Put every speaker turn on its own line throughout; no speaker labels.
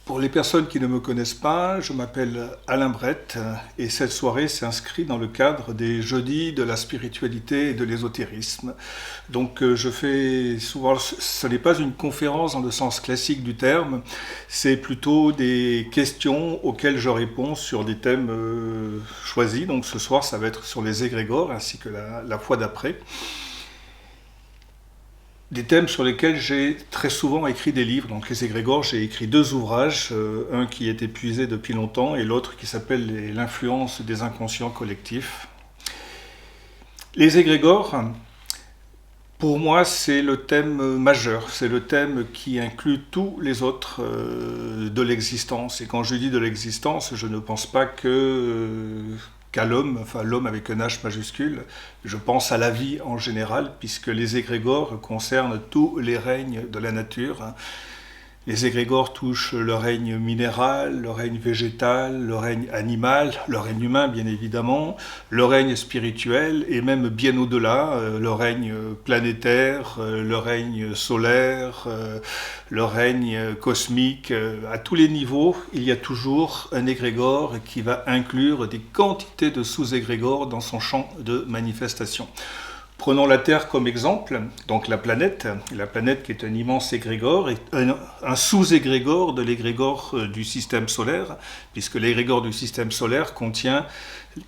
Pour les personnes qui ne me connaissent pas, je m'appelle Alain Brett et cette soirée s'inscrit dans le cadre des jeudis de la spiritualité et de l'ésotérisme. Donc je fais souvent, ce n'est pas une conférence dans le sens classique du terme, c'est plutôt des questions auxquelles je réponds sur des thèmes choisis. Donc ce soir ça va être sur les égrégores ainsi que la fois d'après. Des thèmes sur lesquels j'ai très souvent écrit des livres. Donc les égrégores, j'ai écrit deux ouvrages, un qui est épuisé depuis longtemps et l'autre qui s'appelle L'influence des inconscients collectifs. Les égrégores, pour moi, c'est le thème majeur, c'est le thème qui inclut tous les autres de l'existence. Et quand je dis de l'existence, je ne pense pas qu'à l'homme, enfin l'homme avec un H majuscule, je pense à la vie en général, puisque les égrégores concernent tous les règnes de la nature. Les égrégores touchent le règne minéral, le règne végétal, le règne animal, le règne humain bien évidemment, le règne spirituel et même bien au-delà, le règne planétaire, le règne solaire, le règne cosmique. À tous les niveaux, il y a toujours un égrégore qui va inclure des quantités de sous-égrégores dans son champ de manifestation. Prenons la Terre comme exemple, donc la planète qui est un immense égrégore, et un sous-égrégore de l'égrégore du système solaire, puisque l'égrégore du système solaire contient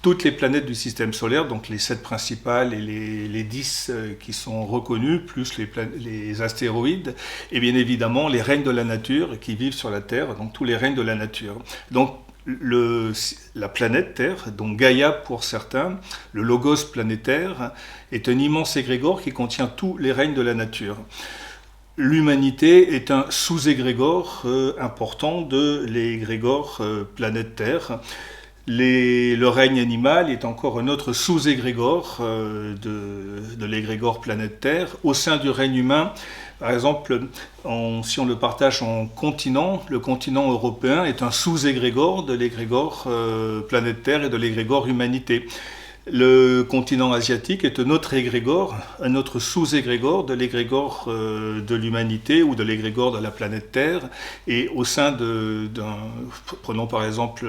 toutes les planètes du système solaire, donc les 7 principales et les 10 qui sont reconnues, plus les astéroïdes, et bien évidemment les règnes de la nature qui vivent sur la Terre, donc tous les règnes de la nature. Donc la planète Terre, donc Gaïa pour certains, le logos planétaire, est un immense égrégore qui contient tous les règnes de la nature. L'humanité est un sous-égrégore important de l'égrégore planète Terre. Le règne animal est encore un autre sous-égrégore de l'égrégore planète Terre. Au sein du règne humain, par exemple, si on le partage en continents, le continent européen est un sous-égrégore de l'égrégore planète Terre et de l'égrégore humanité. Le continent asiatique est un autre égrégore, un autre sous-égrégore de l'égrégore de l'humanité ou de l'égrégore de la planète Terre. Et au sein prenons par exemple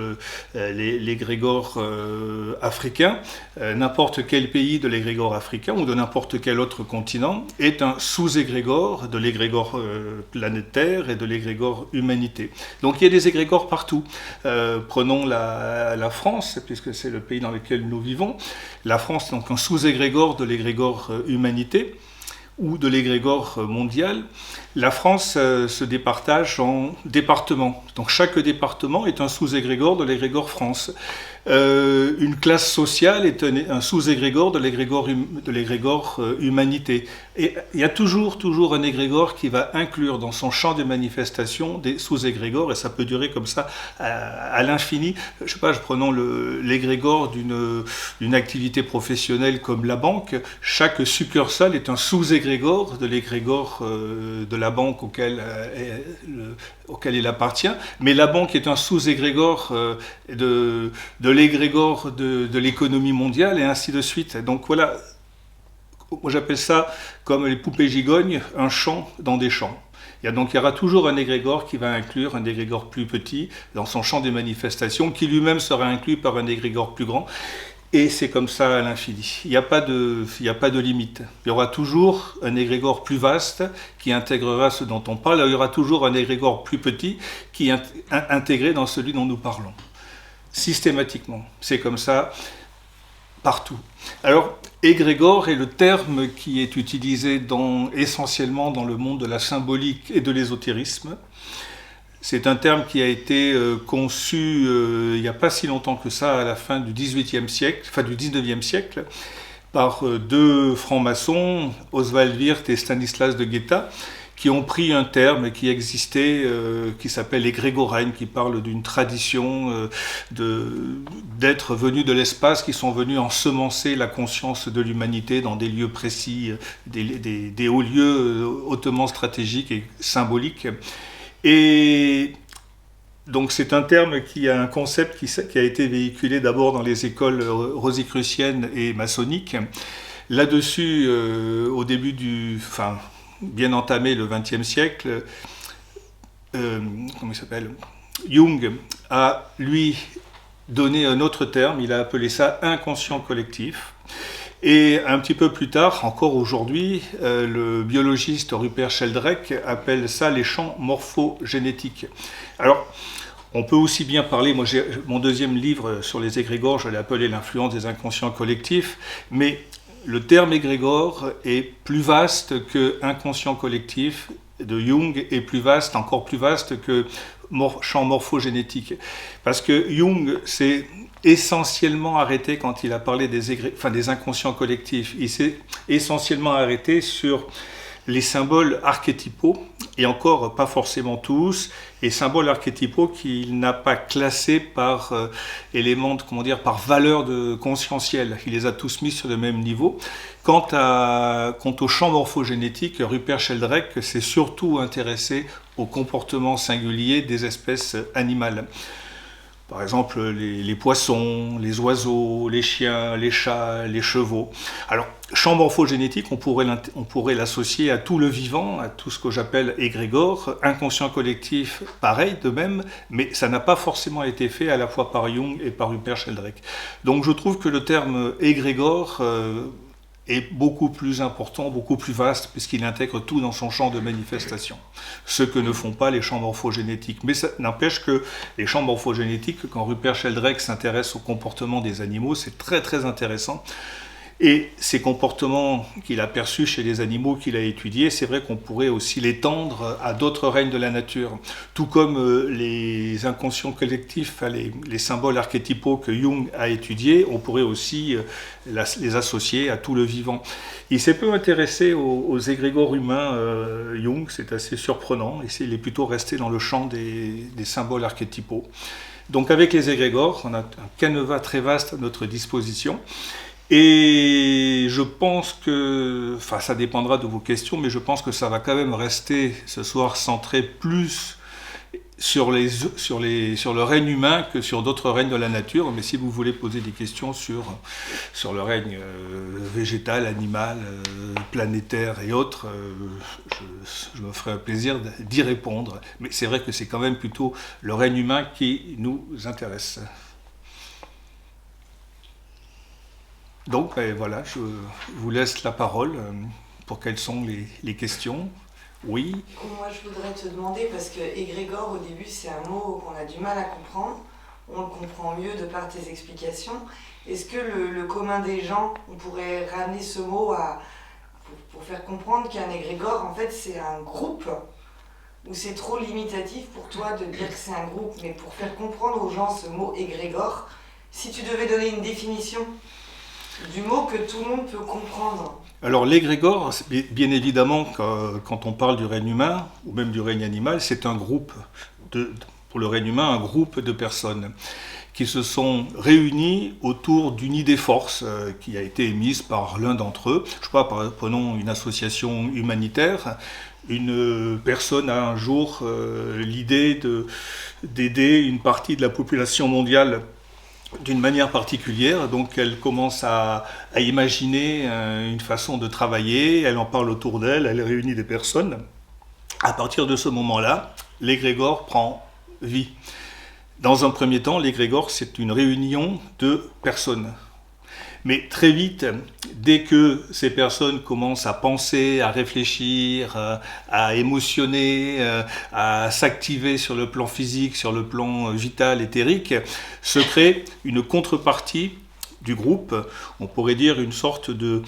l'égrégore africain, n'importe quel pays de l'égrégore africain ou de n'importe quel autre continent est un sous-égrégore de l'égrégore planète Terre et de l'égrégore humanité. Donc il y a des égrégores partout. Prenons la France, puisque c'est le pays dans lequel nous vivons. La France est donc un sous-égrégore de l'égrégore humanité ou de l'égrégore mondial. La France se départage en départements. Donc chaque département est un sous-égrégore de l'égrégore France. Une classe sociale est un sous-égrégore de l'égrégore humanité. Et il y a toujours un égrégore qui va inclure dans son champ de manifestation des sous-égrégores, et ça peut durer comme ça à l'infini. Je sais pas, prenons l'égrégore d'une activité professionnelle comme la banque. Chaque succursale est un sous-égrégore de l'égrégore de la banque auquel il appartient, mais la banque est un sous-égrégore de l'égrégore de l'économie mondiale et ainsi de suite. Donc voilà, moi j'appelle ça, comme les poupées gigognes, un champ dans des champs. Il y aura toujours un égrégore qui va inclure un égrégore plus petit dans son champ des manifestations, qui lui-même sera inclus par un égrégore plus grand. Et c'est comme ça à l'infini. Il n'y a pas de limite. Il y aura toujours un égrégore plus vaste qui intégrera ce dont on parle. Il y aura toujours un égrégore plus petit qui est intégré dans celui dont nous parlons. Systématiquement. C'est comme ça partout. Alors, égrégore est le terme qui est utilisé essentiellement dans le monde de la symbolique et de l'ésotérisme. C'est un terme qui a été conçu il n'y a pas si longtemps que ça, à la fin du XVIIIe siècle, enfin du XIXe siècle, par deux francs-maçons, Oswald Wirth et Stanislas de Guetta, qui ont pris un terme qui existait, qui s'appelle égrégorème, qui parle d'une tradition d'êtres venus de l'espace, qui sont venus ensemencer la conscience de l'humanité dans des lieux précis, des hauts lieux hautement stratégiques et symboliques. Et donc c'est un terme qui a un concept qui a été véhiculé d'abord dans les écoles rosicruciennes et maçonniques. Là-dessus, au début bien entamé le XXe siècle, comment il s'appelle, Jung a, lui, donné un autre terme, il a appelé ça inconscient collectif. Et un petit peu plus tard, encore aujourd'hui, le biologiste Rupert Sheldrake appelle ça les champs morphogénétiques. Alors, on peut aussi bien parler, moi j'ai mon deuxième livre sur les égrégores, je l'ai appelé l'influence des inconscients collectifs, mais le terme égrégore est plus vaste que inconscient collectif de Jung, est plus vaste, encore plus vaste que champ morphogénétique. Parce que Jung s'est essentiellement arrêté, quand il a parlé des inconscients collectifs, il s'est essentiellement arrêté sur les symboles archétypaux, et encore pas forcément tous, et symboles archétypaux qu'il n'a pas classés par éléments, par valeur conscientielle. Il les a tous mis sur le même niveau. Quant au champ morphogénétique, Rupert Sheldrake s'est surtout intéressé au comportement singulier des espèces animales. Par exemple, les poissons, les oiseaux, les chiens, les chats, les chevaux. Alors, champ morphogénétique, on pourrait l'associer à tout le vivant, à tout ce que j'appelle égrégore. Inconscient collectif, pareil, de même, mais ça n'a pas forcément été fait à la fois par Jung et par Rupert Sheldrake. Donc je trouve que le terme égrégore est beaucoup plus important, beaucoup plus vaste, puisqu'il intègre tout dans son champ de manifestation. Ce que ne font pas les champs morphogénétiques. Mais ça n'empêche que les champs morphogénétiques, quand Rupert Sheldrake s'intéresse au comportement des animaux, c'est très très intéressant. Et ces comportements qu'il a perçus chez les animaux qu'il a étudiés, c'est vrai qu'on pourrait aussi l'étendre à d'autres règnes de la nature. Tout comme les inconscients collectifs, les symboles archétypaux que Jung a étudiés, on pourrait aussi les associer à tout le vivant. Il s'est peu intéressé aux égrégores humains, Jung, c'est assez surprenant, et il est plutôt resté dans le champ des symboles archétypaux. Donc avec les égrégores, on a un canevas très vaste à notre disposition. Et je pense que, ça dépendra de vos questions, mais je pense que ça va quand même rester ce soir centré plus sur le règne humain que sur d'autres règnes de la nature. Mais si vous voulez poser des questions sur le règne végétal, animal, planétaire et autres, je me ferai un plaisir d'y répondre. Mais c'est vrai que c'est quand même plutôt le règne humain qui nous intéresse. Donc voilà, je vous laisse la parole pour quelles sont les questions. Oui.
Moi je voudrais te demander, parce que égrégore au début c'est un mot qu'on a du mal à comprendre, on le comprend mieux de par tes explications. Est-ce que le commun des gens, on pourrait ramener ce mot pour faire comprendre qu'un égrégore en fait c'est un groupe, ou c'est trop limitatif pour toi de dire que c'est un groupe, mais pour faire comprendre aux gens ce mot égrégore, si tu devais donner une définition du mot que tout le monde peut comprendre.
Alors l'égrégore, bien évidemment, quand on parle du règne humain, ou même du règne animal, c'est un groupe, pour le règne humain, un groupe de personnes qui se sont réunis autour d'une idée force qui a été émise par l'un d'entre eux. Je sais pas, prenons une association humanitaire. Une personne a un jour l'idée d'aider une partie de la population mondiale d'une manière particulière, donc elle commence à imaginer une façon de travailler, elle en parle autour d'elle, elle réunit des personnes. À partir de ce moment-là, l'égrégore prend vie. Dans un premier temps, l'égrégore, c'est une réunion de personnes. Mais très vite, dès que ces personnes commencent à penser, à réfléchir, à émotionner, à s'activer sur le plan physique, sur le plan vital, éthérique, se crée une contrepartie du groupe, on pourrait dire une sorte de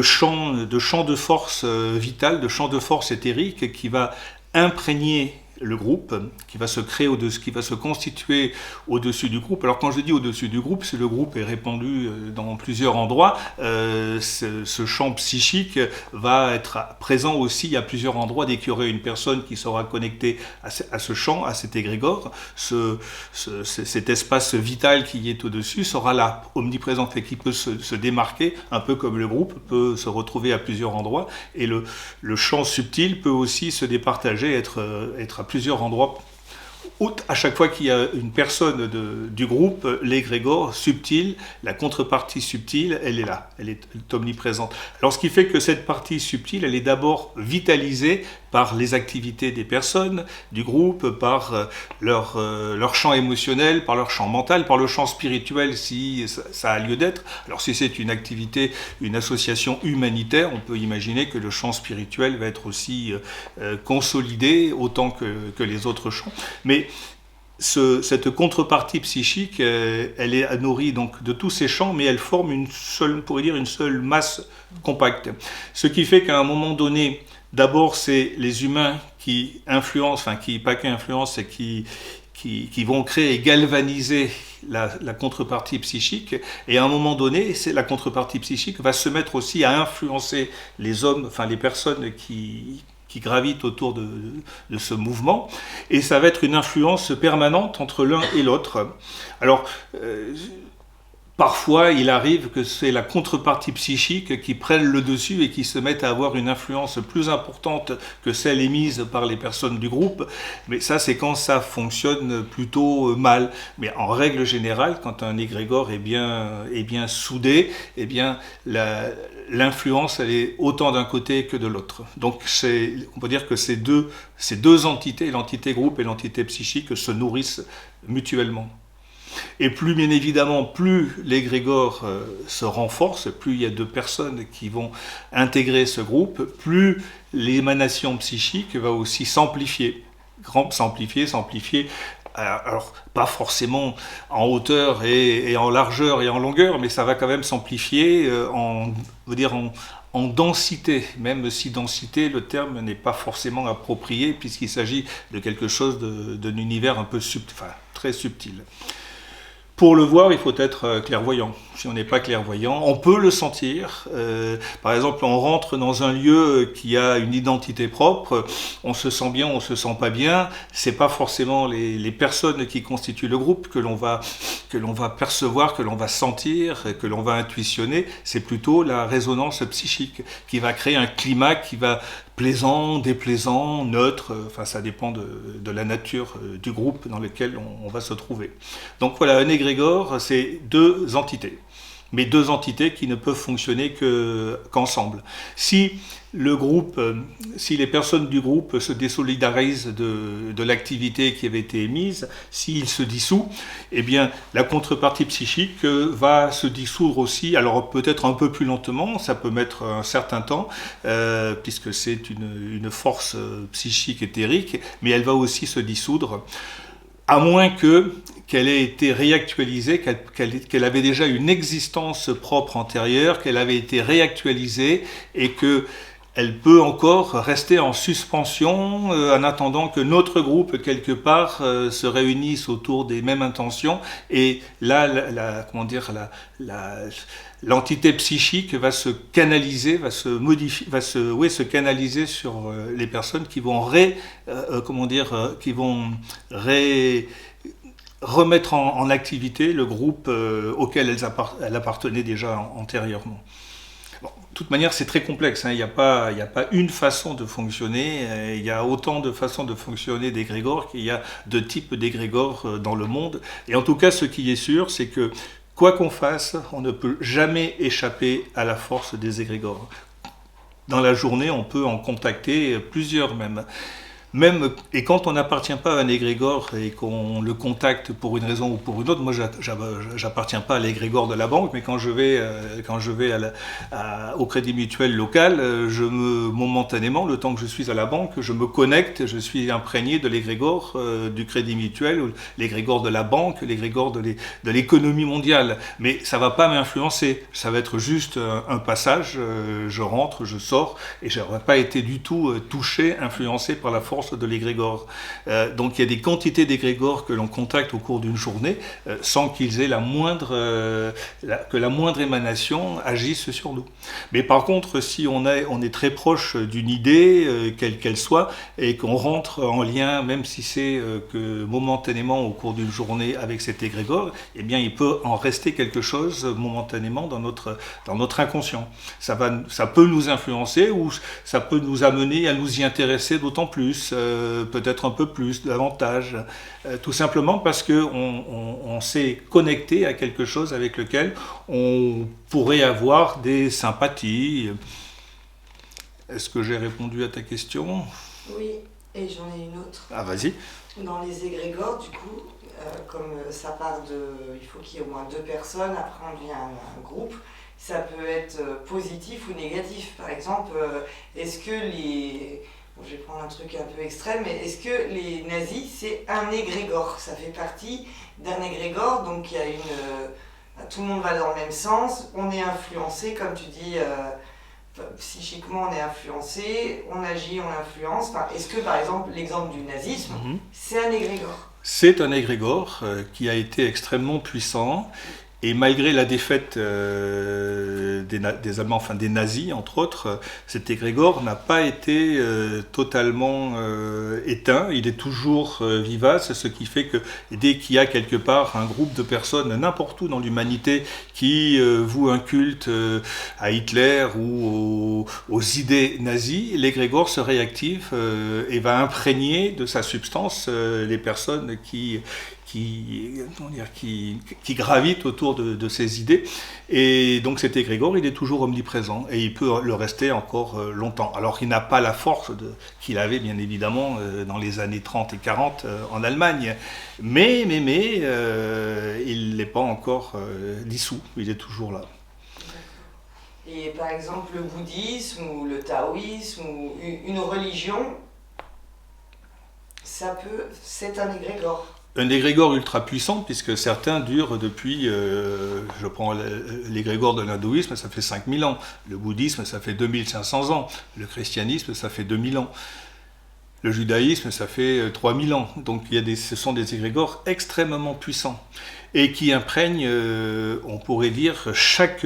champ de force vitale, de champ de force éthérique qui va imprégner le groupe, qui va se créer qui va se constituer au-dessus du groupe. Alors quand je dis au-dessus du groupe, c'est le groupe est répandu dans plusieurs endroits. Ce champ psychique va être présent aussi à plusieurs endroits. Dès qu'il y aurait une personne qui sera connectée à ce champ, à cet égrégore, cet espace vital qui est au-dessus sera là, omniprésent, et qui peut se démarquer, un peu comme le groupe peut se retrouver à plusieurs endroits. Et le champ subtil peut aussi se départager, être à plusieurs endroits à chaque fois qu'il y a une personne du groupe, l'égrégore subtil, la contrepartie subtile, elle est là, elle est omniprésente. Alors ce qui fait que cette partie subtile, elle est d'abord vitalisée par les activités des personnes, du groupe, par leur champ émotionnel, par leur champ mental, par le champ spirituel si ça a lieu d'être. Alors si c'est une activité, une association humanitaire, on peut imaginer que le champ spirituel va être aussi consolidé autant que les autres champs. Mais cette contrepartie psychique, elle est nourrie donc de tous ces champs, mais elle forme une seule masse compacte. Ce qui fait qu'à un moment donné, d'abord c'est les humains qui influencent, enfin qui pas qu'influencent, c'est qui vont créer et galvaniser la contrepartie psychique, et à un moment donné, la contrepartie psychique va se mettre aussi à influencer les hommes, enfin les personnes qui gravitent autour de ce mouvement, et ça va être une influence permanente entre l'un et l'autre. Alors, parfois, il arrive que c'est la contrepartie psychique qui prenne le dessus et qui se mette à avoir une influence plus importante que celle émise par les personnes du groupe, mais ça, c'est quand ça fonctionne plutôt mal. Mais en règle générale, quand un égrégore est bien soudé, eh bien, l'influence, elle est autant d'un côté que de l'autre. Donc, on peut dire que ces deux entités, l'entité groupe et l'entité psychique, se nourrissent mutuellement. Et plus, bien évidemment, plus l'égrégore se renforce, plus il y a de personnes qui vont intégrer ce groupe, plus l'émanation psychique va aussi s'amplifier. S'amplifier. Alors, pas forcément en hauteur et en largeur et en longueur, mais ça va quand même s'amplifier en densité, même si densité, le terme n'est pas forcément approprié, puisqu'il s'agit de quelque chose d'un univers un peu très subtil. Pour le voir, il faut être clairvoyant. Si on n'est pas clairvoyant, on peut le sentir. Par exemple, on rentre dans un lieu qui a une identité propre, on se sent bien, on se sent pas bien. C'est pas forcément les personnes qui constituent le groupe que l'on va percevoir, que l'on va sentir, que l'on va intuitionner. C'est plutôt la résonance psychique qui va créer un climat qui va plaisant, déplaisant, neutre, enfin ça dépend de la nature du groupe dans lequel on va se trouver. Donc voilà, un égrégore, c'est deux entités, mais deux entités qui ne peuvent fonctionner qu'ensemble. Si les personnes du groupe se désolidarisent de l'activité qui avait été émise, s'il se dissout, eh bien la contrepartie psychique va se dissoudre aussi, alors peut-être un peu plus lentement, ça peut mettre un certain temps, puisque c'est une force psychique éthérique, mais elle va aussi se dissoudre, à moins qu'elle ait été réactualisée, qu'elle avait déjà une existence propre antérieure, qu'elle avait été réactualisée et qu'elle peut encore rester en suspension en attendant que notre groupe, quelque part, se réunisse autour des mêmes intentions. Et là, l'entité psychique va se canaliser, va se canaliser sur les personnes qui vont remettre en activité le groupe auquel elle appartenait déjà antérieurement. Bon, de toute manière, c'est très complexe, hein. Il n'y a pas une façon de fonctionner. Il y a autant de façons de fonctionner d'égrégores qu'il y a de types d'égrégores dans le monde. Et en tout cas, ce qui est sûr, c'est que quoi qu'on fasse, on ne peut jamais échapper à la force des égrégores. Dans la journée, on peut en contacter plusieurs même. Et quand on n'appartient pas à un égrégore et qu'on le contacte pour une raison ou pour une autre, moi j'appartiens pas à l'égrégore de la banque, mais quand je vais au Crédit Mutuel local, momentanément, le temps que je suis à la banque, je me connecte, je suis imprégné de l'égrégore du Crédit Mutuel, ou l'égrégore de la banque, l'égrégore de l'économie mondiale. Mais ça va pas m'influencer, ça va être juste un passage, je rentre, je sors, et je n'aurais pas été du tout touché, influencé par la force de l'égrégore. Donc il y a des quantités d'égrégores que l'on contacte au cours d'une journée sans qu'ils aient que la moindre émanation agisse sur nous. Mais par contre, si on est très proche d'une idée, quelle qu'elle soit, et qu'on rentre en lien, même si c'est que momentanément au cours d'une journée avec cet égrégore, eh bien il peut en rester quelque chose momentanément dans notre inconscient. Ça peut nous influencer ou ça peut nous amener à nous y intéresser d'autant plus. peut-être un peu plus, davantage, tout simplement parce qu'on s'est connecté à quelque chose avec lequel on pourrait avoir des sympathies. Est-ce que j'ai répondu à ta question?
Oui, et j'en ai une autre.
Ah, vas-y.
Dans les égrégores, du coup, comme ça part de... Il faut qu'il y ait au moins 2 personnes, après on devient un groupe. Ça peut être positif ou négatif. Par exemple, est-ce que les... Bon, je vais prendre un truc un peu extrême, mais est-ce que les nazis, c'est un égrégore? Ça fait partie d'un égrégore, donc il y a une... tout le monde va dans le même sens, on est influencé, comme tu dis, psychiquement on est influencé, on agit, on influence. Enfin, est-ce que, par exemple, l'exemple du nazisme, c'est un égrégore?
C'est un égrégore qui a été extrêmement puissant. Et malgré la défaite des Allemands, enfin des nazis entre autres, cet égrégore n'a pas été totalement éteint. Il est toujours vivace, ce qui fait que dès qu'il y a quelque part un groupe de personnes, n'importe où dans l'humanité, qui voue un culte à Hitler ou aux idées nazies, l'égrégore se réactive et va imprégner de sa substance les personnes qui gravitent autour de ces idées. Et donc cet égrégore, il est toujours omniprésent et il peut le rester encore longtemps. Alors il n'a pas la force qu'il avait bien évidemment dans les années 30 et 40 en Allemagne, mais il n'est pas encore dissous, il est toujours là.
Et par exemple le bouddhisme ou le taoïsme ou une religion, c'est un égrégore.
Un égrégore ultra puissant, puisque certains durent depuis, je prends l'égrégore de l'hindouisme, ça fait 5000 ans, le bouddhisme, ça fait 2500 ans, le christianisme, ça fait 2000 ans, le judaïsme, ça fait 3000 ans. Donc ce sont des égrégores extrêmement puissants et qui imprègnent, on pourrait dire, chaque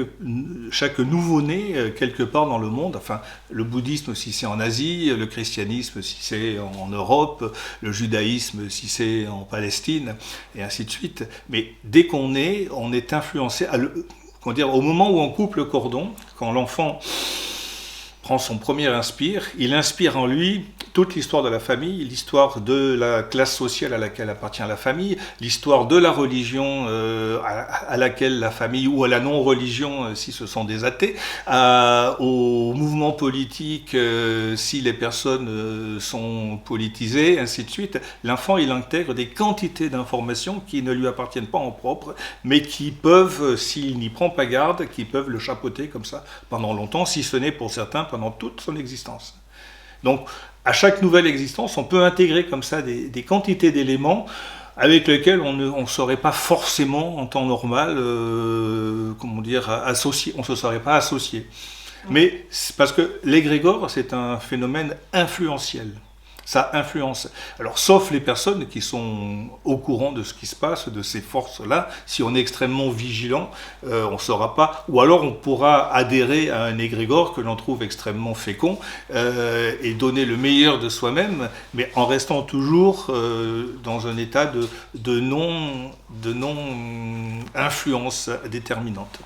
nouveau-né quelque part dans le monde. Enfin, le bouddhisme si c'est en Asie, le christianisme si c'est en Europe, le judaïsme si c'est en Palestine, et ainsi de suite. Mais dès qu'on est, on est influencé, au moment où on coupe le cordon, quand l'enfant prend son premier inspire, il inspire en lui toute l'histoire de la famille, l'histoire de la classe sociale à laquelle appartient la famille, l'histoire de la religion à laquelle la famille, ou à la non-religion si ce sont des athées, au mouvement politique si les personnes sont politisées, ainsi de suite. L'enfant, il intègre des quantités d'informations qui ne lui appartiennent pas en propre, mais qui peuvent, s'il n'y prend pas garde, qui peuvent le chapeauter comme ça pendant longtemps, si ce n'est pour certains pendant toute son existence. Donc, à chaque nouvelle existence, on peut intégrer comme ça des quantités d'éléments avec lesquels on ne saurait pas forcément, en temps normal, associer. On ne se serait pas associé. Mais c'est parce que l'égrégore, c'est un phénomène influentiel. Ça influence. Alors, sauf les personnes qui sont au courant de ce qui se passe, de ces forces-là, si on est extrêmement vigilant, on ne saura pas. Ou alors, on pourra adhérer à un égrégore que l'on trouve extrêmement fécond et donner le meilleur de soi-même, mais en restant toujours dans un état de non-influence déterminante.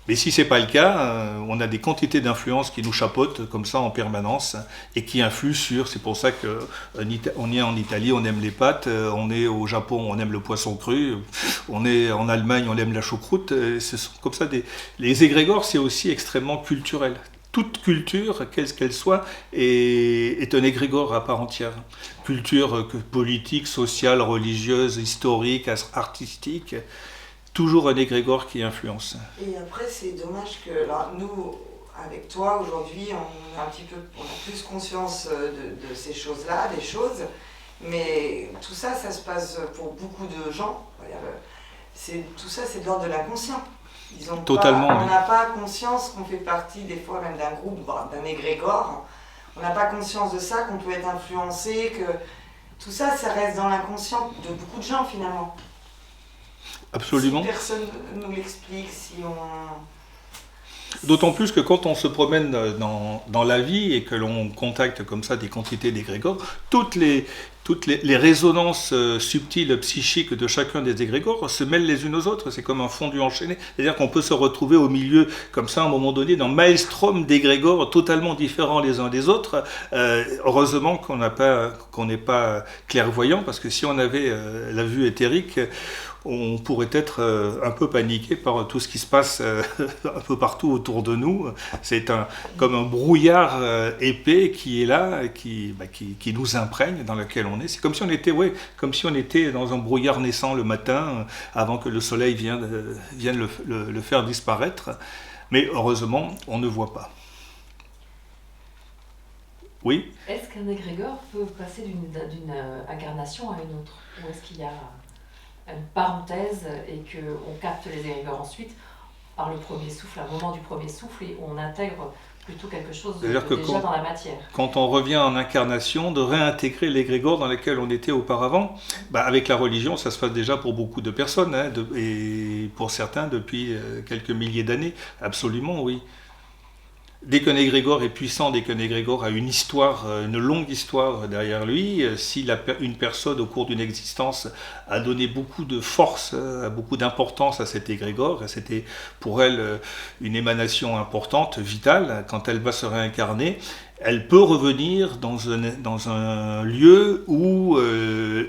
Mais si ce n'est pas le cas, on a des quantités d'influences qui nous chapeautent comme ça en permanence et qui influent sur... C'est pour ça qu'on est en Italie, on aime les pâtes, on est au Japon, on aime le poisson cru, on est en Allemagne, on aime la choucroute. Ce sont comme ça les égrégores, c'est aussi extrêmement culturel. Toute culture, quelle qu'elle soit, est un égrégore à part entière. Culture politique, sociale, religieuse, historique, artistique... Toujours un égrégore qui influence.
Et après, c'est dommage que alors, nous, avec toi, aujourd'hui, on a plus conscience de ces choses-là, des choses, mais tout ça, ça se passe pour beaucoup de gens. Tout ça, c'est de l'ordre de l'inconscient.
Totalement.
On n'a pas conscience qu'on fait partie, des fois, même d'un groupe, d'un égrégore. On n'a pas conscience de ça, qu'on peut être influencé, que tout ça, ça reste dans l'inconscient de beaucoup de gens, finalement.
Absolument.
Si personne nous l'explique, si on...
D'autant plus que quand on se promène dans la vie et que l'on contacte comme ça des quantités d'égrégores, toutes les toutes les résonances subtiles psychiques de chacun des égrégores se mêlent les unes aux autres. C'est comme un fondu enchaîné. C'est-à-dire qu'on peut se retrouver au milieu, comme ça, à un moment donné, dans maelstrom d'égrégores totalement différents les uns des autres. Heureusement qu'on n'est pas clairvoyant, parce que si on avait la vue éthérique, on pourrait être un peu paniqué par tout ce qui se passe un peu partout autour de nous. C'est comme un brouillard épais qui est là, qui nous imprègne, dans lequel on est. C'est comme si on était dans un brouillard naissant le matin, avant que le soleil vienne le faire disparaître. Mais heureusement, on ne voit pas. Oui ?
Est-ce qu'un égrégore peut passer d'une incarnation à une autre ? Ou est-ce qu'il y a une parenthèse et qu'on capte les égrégores ensuite par le premier souffle, à un moment du premier souffle, et on intègre plutôt quelque chose déjà dans la matière.
Quand on revient en incarnation, de réintégrer l'égrégore dans lequel on était auparavant, avec la religion, ça se passe déjà pour beaucoup de personnes, et pour certains depuis quelques milliers d'années, absolument oui. Dès qu'un égrégore est puissant, dès qu'un égrégore a une histoire, une longue histoire derrière lui, si une personne au cours d'une existence a donné beaucoup de force, beaucoup d'importance à cet égrégore, c'était pour elle une émanation importante, vitale, quand elle va se réincarner, elle peut revenir dans un lieu où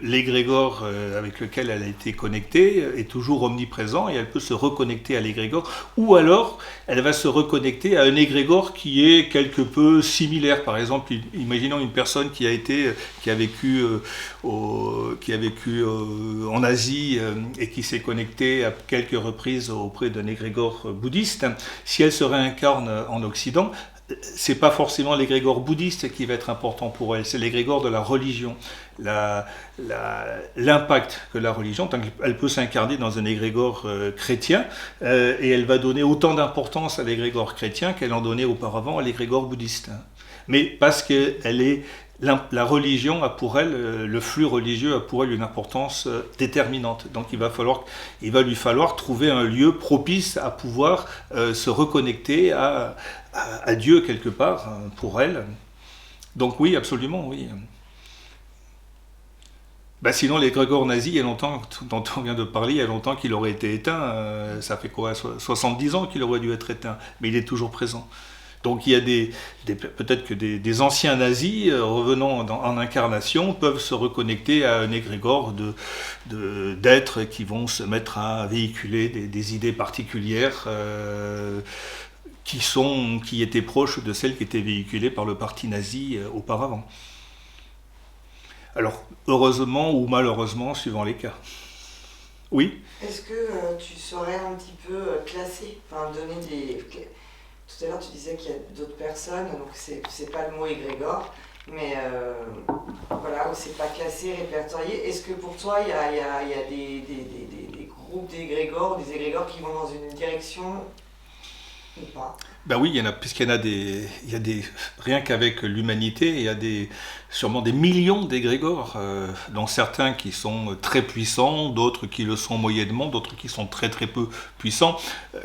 l'égrégore avec lequel elle a été connectée est toujours omniprésent et elle peut se reconnecter à l'égrégore, ou alors elle va se reconnecter à un égrégore qui est quelque peu similaire. Par exemple, imaginons une personne qui a vécu en Asie et qui s'est connectée à quelques reprises auprès d'un égrégore bouddhiste. Si elle se réincarne en Occident, c'est pas forcément l'égrégore bouddhiste qui va être important pour elle, c'est l'égrégore de la religion, l'impact que la religion, elle peut s'incarner dans un égrégore chrétien, et elle va donner autant d'importance à l'égrégore chrétien qu'elle en donnait auparavant à l'égrégore bouddhiste. Mais parce que la religion a pour elle, le flux religieux a pour elle une importance déterminante. Donc il va lui falloir trouver un lieu propice à pouvoir se reconnecter à Dieu quelque part pour elle. Donc oui, absolument, oui. Sinon, l'égrégore nazi, il y a longtemps, dont on vient de parler, il y a longtemps qu'il aurait été éteint. Ça fait quoi, 70 ans qu'il aurait dû être éteint, mais il est toujours présent. Donc il y a peut-être que des anciens nazis revenant en incarnation peuvent se reconnecter à un égrégore d'êtres qui vont se mettre à véhiculer des idées particulières qui étaient proches de celles qui étaient véhiculées par le parti nazi auparavant. Alors, heureusement ou malheureusement, suivant les cas. Oui ?
Est-ce que tu saurais un petit peu classer, donner des... Tout à l'heure, tu disais qu'il y a d'autres personnes, donc c'est pas le mot égrégore, mais voilà, où c'est pas classé, répertorié. Est-ce que pour toi, il y a des groupes d'égrégores, des égrégores qui vont dans une direction ou pas ?
Oui, il y en a, puisqu'il y en a rien qu'avec l'humanité, il y a sûrement des millions d'égrégores, dont certains qui sont très puissants, d'autres qui le sont moyennement, d'autres qui sont très très peu puissants.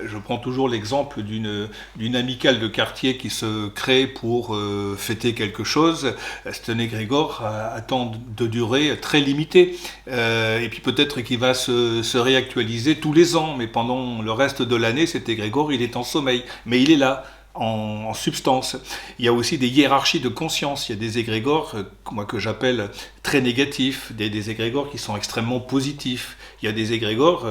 Je prends toujours l'exemple d'une amicale de quartier qui se crée pour fêter quelque chose. C'est un égrégore à temps de durée très limité, et puis peut-être qu'il va se réactualiser tous les ans, mais pendant le reste de l'année, cet égrégore, il est en sommeil, mais il est là. En substance. Il y a aussi des hiérarchies de conscience. Il y a des égrégores que j'appelle très négatifs, des égrégores qui sont extrêmement positifs. Il y a des égrégores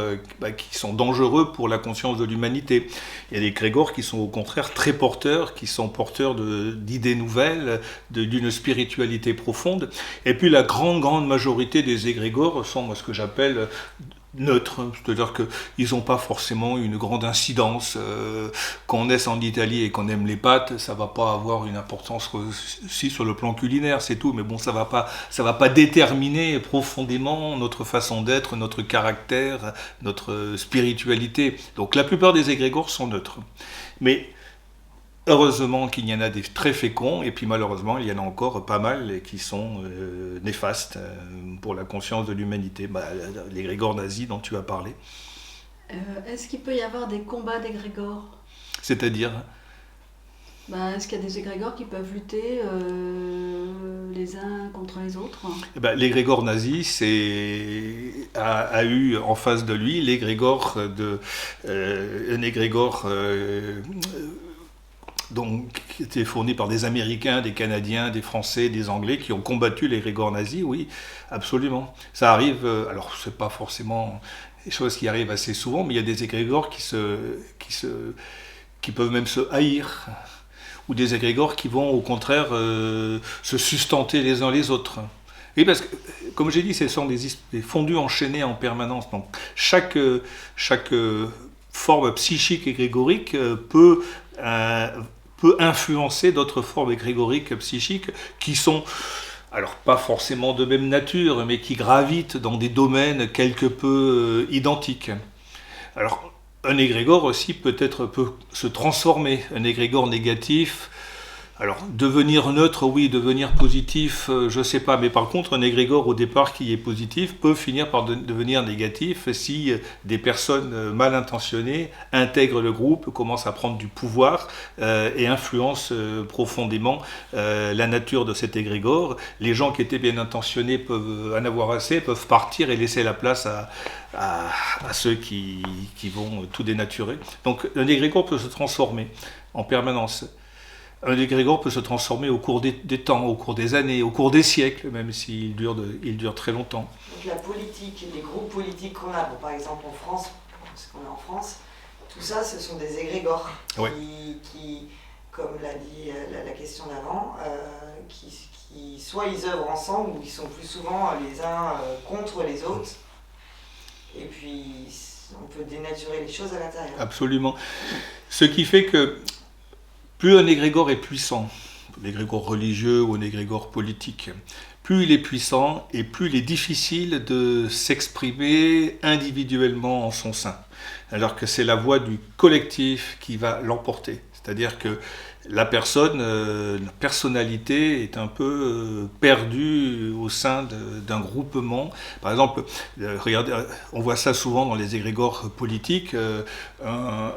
qui sont dangereux pour la conscience de l'humanité. Il y a des égrégores qui sont au contraire très porteurs, qui sont porteurs d'idées nouvelles, d'une spiritualité profonde. Et puis la grande majorité des égrégores sont ce que j'appelle neutres, c'est-à-dire qu'ils n'ont pas forcément une grande incidence. Qu'on naisse en Italie et qu'on aime les pâtes, ça va pas avoir une importance si sur le plan culinaire, c'est tout, mais bon, ça va pas déterminer profondément notre façon d'être, notre caractère, notre spiritualité. Donc la plupart des égrégores sont neutres. Mais heureusement qu'il y en a des très féconds, et puis malheureusement, il y en a encore pas mal qui sont néfastes pour la conscience de l'humanité. L'égrégore nazi dont tu as parlé.
Est-ce qu'il peut y avoir des combats d'égrégores ?
C'est-à-dire ?
Est-ce qu'il y a des égrégores qui peuvent lutter les uns contre les autres?
L'égrégore nazi a eu en face de lui l'égrégore un égrégore qui était fourni par des Américains, des Canadiens, des Français, des Anglais qui ont combattu l'égrégore nazi, oui, absolument. Ça arrive, alors c'est pas forcément des choses qui arrivent assez souvent, mais il y a des égrégores qui peuvent même se haïr, ou des égrégores qui vont au contraire se sustenter les uns les autres. Et parce que, comme j'ai dit, ce sont des fondus enchaînés en permanence. Donc chaque forme psychique égrégorique peut influencer d'autres formes égrégoriques psychiques qui sont, alors pas forcément de même nature, mais qui gravitent dans des domaines quelque peu identiques. Alors, un égrégore aussi peut se transformer. Un égrégore négatif, alors devenir neutre, oui, devenir positif, je ne sais pas. Mais par contre, un égrégore au départ qui est positif peut finir par devenir négatif si des personnes mal intentionnées intègrent le groupe, commencent à prendre du pouvoir et influencent profondément la nature de cet égrégore. Les gens qui étaient bien intentionnés peuvent en avoir assez, peuvent partir et laisser la place à ceux qui vont tout dénaturer. Donc un égrégore peut se transformer en permanence. Un égrégore peut se transformer au cours des temps, au cours des années, au cours des siècles, même s'il dure très longtemps.
Donc la politique, les groupes politiques qu'on a, par exemple en France, parce qu'on est en France, tout ça, ce sont des égrégores qui comme l'a dit la question d'avant, qui soit ils œuvrent ensemble ou qui sont plus souvent les uns contre les autres. Et puis, on peut dénaturer les choses à l'intérieur.
Absolument. Ce qui fait que plus un égrégore est puissant, l'égrégore religieux ou un égrégore politique, plus il est puissant et plus il est difficile de s'exprimer individuellement en son sein. Alors que c'est la voix du collectif qui va l'emporter. C'est-à-dire que la personnalité est un peu perdue au sein d'un groupement. Par exemple, regardez, on voit ça souvent dans les égrégores politiques, un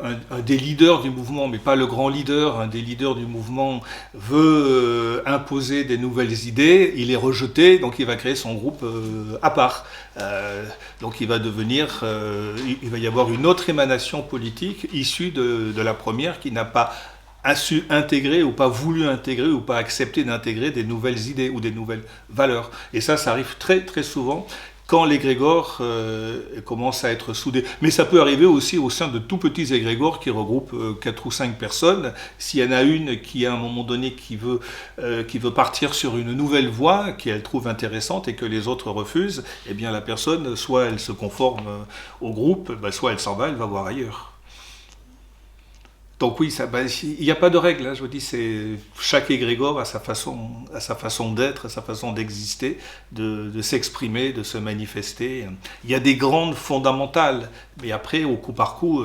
des leaders du mouvement, mais pas le grand leader, un des leaders du mouvement veut imposer des nouvelles idées, il est rejeté, donc il va créer son groupe à part. Donc il va y avoir une autre émanation politique issue de la première qui n'a pas su intégrer ou pas voulu intégrer ou pas accepter d'intégrer des nouvelles idées ou des nouvelles valeurs. Et ça arrive très très souvent quand l'égrégore commence à être soudé. Mais ça peut arriver aussi au sein de tout petits égrégores qui regroupent 4 ou 5 personnes. S'il y en a une qui, à un moment donné, qui veut partir sur une nouvelle voie, qu'elle trouve intéressante et que les autres refusent, eh bien la personne, soit elle se conforme au groupe, soit elle s'en va, elle va voir ailleurs. Donc oui, il n'y a pas de règle, hein, je vous dis, chaque égrégore a sa façon d'être, sa façon d'exister, de s'exprimer, de se manifester. Il y a des grandes fondamentales, mais après, au coup par coup,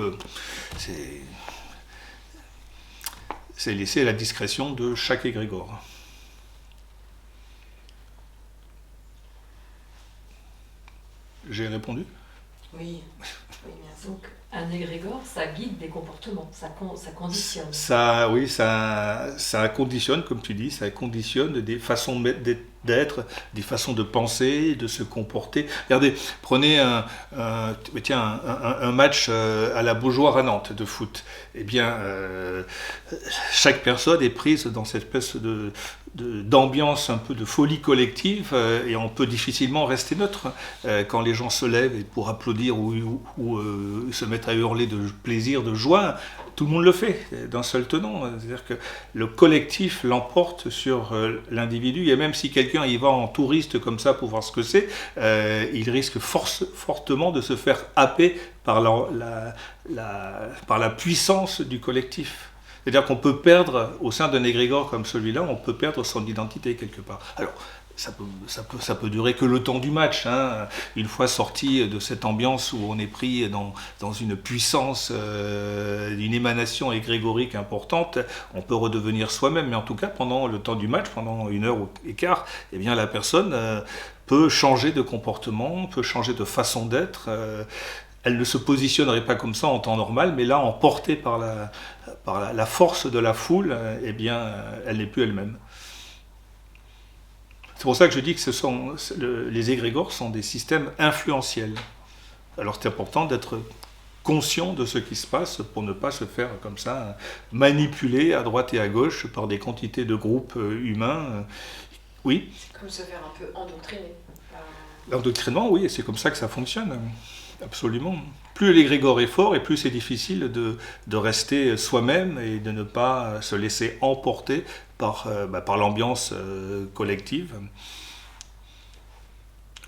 c'est laissé à la discrétion de chaque égrégore. J'ai répondu ?
Oui, merci.
Donc, un égrégore, ça guide des comportements, ça conditionne.
Ça conditionne, comme tu dis, ça conditionne des façons d'être, des façons de penser, de se comporter. Regardez, prenez un match à la Beaujoire à Nantes de foot. Eh bien, chaque personne est prise dans cette espèce d'ambiance un peu de folie collective et on peut difficilement rester neutre quand les gens se lèvent pour applaudir ou se mettre à hurler de plaisir, de joie. Tout le monde le fait d'un seul tenant. C'est-à-dire que le collectif l'emporte sur l'individu et même si quelqu'un y va en touriste comme ça pour voir ce que c'est, il risque fortement de se faire happer par la puissance du collectif. C'est-à-dire qu'on peut perdre, au sein d'un égrégore comme celui-là, on peut perdre son identité quelque part. Alors, ça peut durer que le temps du match. Hein. Une fois sorti de cette ambiance où on est pris dans une puissance, une émanation égrégorique importante, on peut redevenir soi-même. Mais en tout cas, pendant le temps du match, pendant 1 heure et quart, eh bien, la personne peut changer de comportement, peut changer de façon d'être. elle ne se positionnerait pas comme ça en temps normal, mais là, emportée par la force de la foule, eh bien, elle n'est plus elle-même. C'est pour ça que je dis que les égrégores sont des systèmes influentiels. Alors c'est important d'être conscient de ce qui se passe pour ne pas se faire comme ça manipuler à droite et à gauche par des quantités de groupes humains. Oui.
C'est comme se faire un peu endoctriner.
L'endoctrinement, oui, et c'est comme ça que ça fonctionne. Absolument. Plus l'égrégore est fort et plus c'est difficile de rester soi-même et de ne pas se laisser emporter par l'ambiance collective.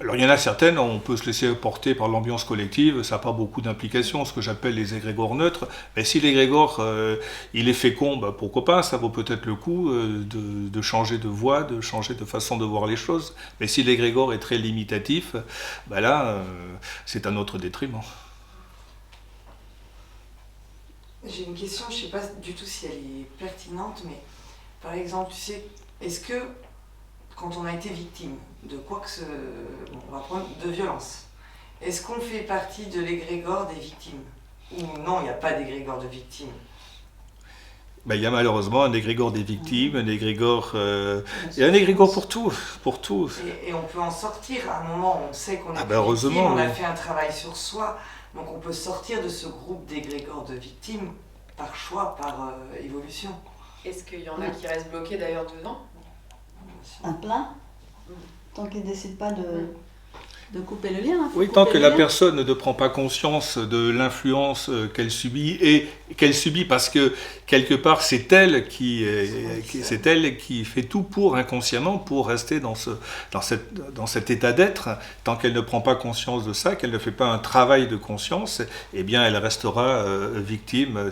Alors il y en a certaines, on peut se laisser porter par l'ambiance collective, ça n'a pas beaucoup d'implications, ce que j'appelle les égrégores neutres. Mais si l'égrégore il est fécond, pourquoi pas, ça vaut peut-être le coup de changer de voie, de changer de façon de voir les choses. Mais si l'égrégore est très limitatif, là c'est à notre détriment.
J'ai une question, je ne sais pas du tout si elle est pertinente, mais par exemple, tu sais, est-ce que quand on a été victime de quoi que ce... Bon, on va prendre de violence, est-ce qu'on fait partie de l'égrégore des victimes? Ou non, il n'y a pas d'égrégore de victimes?
Il y a malheureusement un égrégore des victimes, un égrégore... il y a un égrégore pour tout.
Et on peut en sortir à un moment, on sait qu'on est
heureusement,
victime, on a
oui.
fait un travail sur soi, donc on peut sortir de ce groupe d'égrégores de victimes par choix, par évolution.
Est-ce qu'il y en a qui restent bloqués d'ailleurs dedans?
Un plein, tant qu'ils ne décident pas de couper le lien.
Oui, tant que la personne ne prend pas conscience de l'influence qu'elle subit, et qu'elle subit parce que quelque part c'est elle qui fait tout pour inconsciemment pour rester dans cet état d'être, tant qu'elle ne prend pas conscience de ça, qu'elle ne fait pas un travail de conscience, eh bien elle restera victime,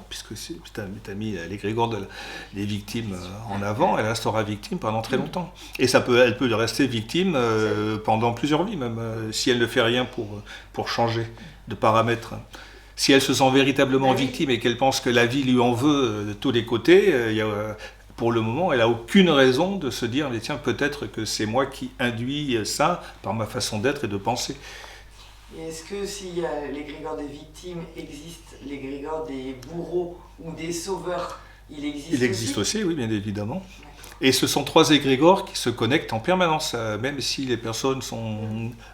puisque tu as mis l'égrégore des victimes en avant, elle restera victime pendant très longtemps. Et elle peut rester victime pendant plusieurs vies même, si elle ne fait rien pour changer de paramètres. Si elle se sent véritablement victime et qu'elle pense que la vie lui en veut de tous les côtés, pour le moment, elle n'a aucune raison de se dire « tiens, peut-être que c'est moi qui induis ça par ma façon d'être et de penser ».
Et est-ce que si l'égrégore des victimes existe, l'égrégore des bourreaux ou des sauveurs, il existe
aussi, oui, bien évidemment. Et ce sont trois égrégores qui se connectent en permanence, même si les personnes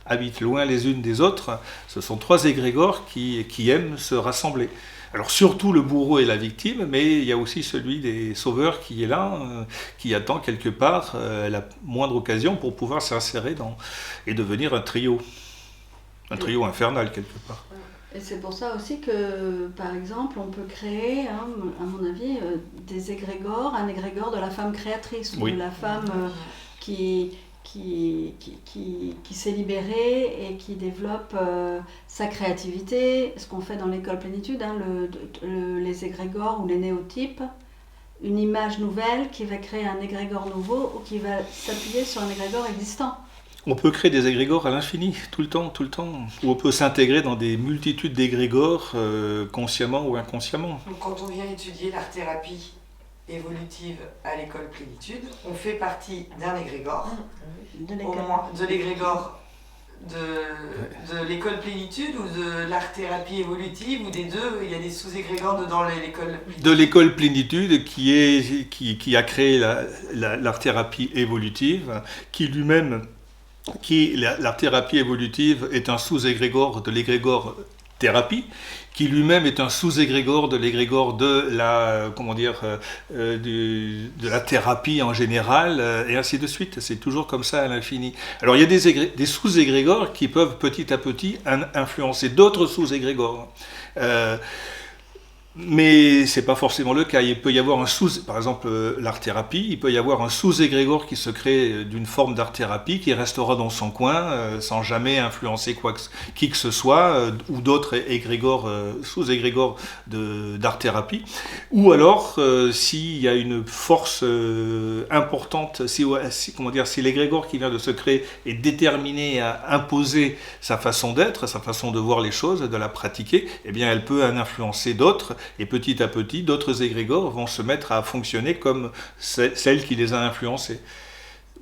habitent loin les unes des autres, ce sont trois égrégores qui aiment se rassembler. Alors surtout le bourreau et la victime, mais il y a aussi celui des sauveurs qui est là, qui attend quelque part la moindre occasion pour pouvoir s'insérer et devenir un trio infernal quelque part.
Et c'est pour ça aussi que, par exemple, on peut créer, à mon avis, des égrégores, un égrégore de la femme créatrice, ou de la femme qui s'est libérée et qui développe sa créativité, ce qu'on fait dans l'école plénitude, les égrégores ou les néotypes, une image nouvelle qui va créer un égrégore nouveau ou qui va s'appuyer sur un égrégore existant.
On peut créer des égrégores à l'infini, tout le temps, ou on peut s'intégrer dans des multitudes d'égrégores, consciemment ou inconsciemment.
Donc quand on vient étudier l'art-thérapie évolutive à l'école plénitude, on fait partie d'un égrégore, au moins de l'égrégore de l'école plénitude ou de l'art-thérapie évolutive, ou des deux, il y a des sous-égrégores dans l'école plénitude.
De l'école plénitude qui a créé l'art-thérapie évolutive, l'art-thérapie évolutive est un sous-égrégore de l'égrégore thérapie, qui lui-même est un sous-égrégore de l'égrégore de la thérapie en général, et ainsi de suite. C'est toujours comme ça à l'infini. Alors il y a des sous-égrégores qui peuvent petit à petit influencer d'autres sous-égrégores. Mais ce n'est pas forcément le cas. Il peut y avoir par exemple l'art-thérapie, il peut y avoir un sous-égrégore qui se crée d'une forme d'art-thérapie qui restera dans son coin sans jamais influencer qui que ce soit, ou d'autres sous-égrégores d'art-thérapie. Ou alors, s'il y a une force importante, si l'égrégore qui vient de se créer est déterminé à imposer sa façon d'être, sa façon de voir les choses, de la pratiquer, eh bien elle peut en influencer d'autres. Et petit à petit, d'autres égrégores vont se mettre à fonctionner comme celles qui les a influencés.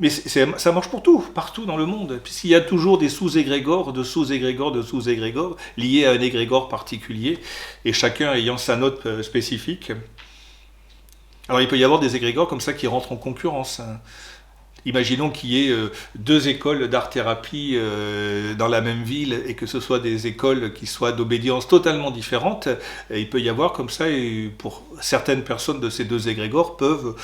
Mais ça marche pour tout, partout dans le monde, puisqu'il y a toujours des sous-égrégores, de sous-égrégores, de sous-égrégores, liés à un égrégore particulier, et chacun ayant sa note spécifique. Alors il peut y avoir des égrégores comme ça qui rentrent en concurrence. Imaginons qu'il y ait deux écoles d'art-thérapie dans la même ville et que ce soit des écoles qui soient d'obédience totalement différentes. Et il peut y avoir comme ça, et pour certaines personnes de ces deux égrégores peuvent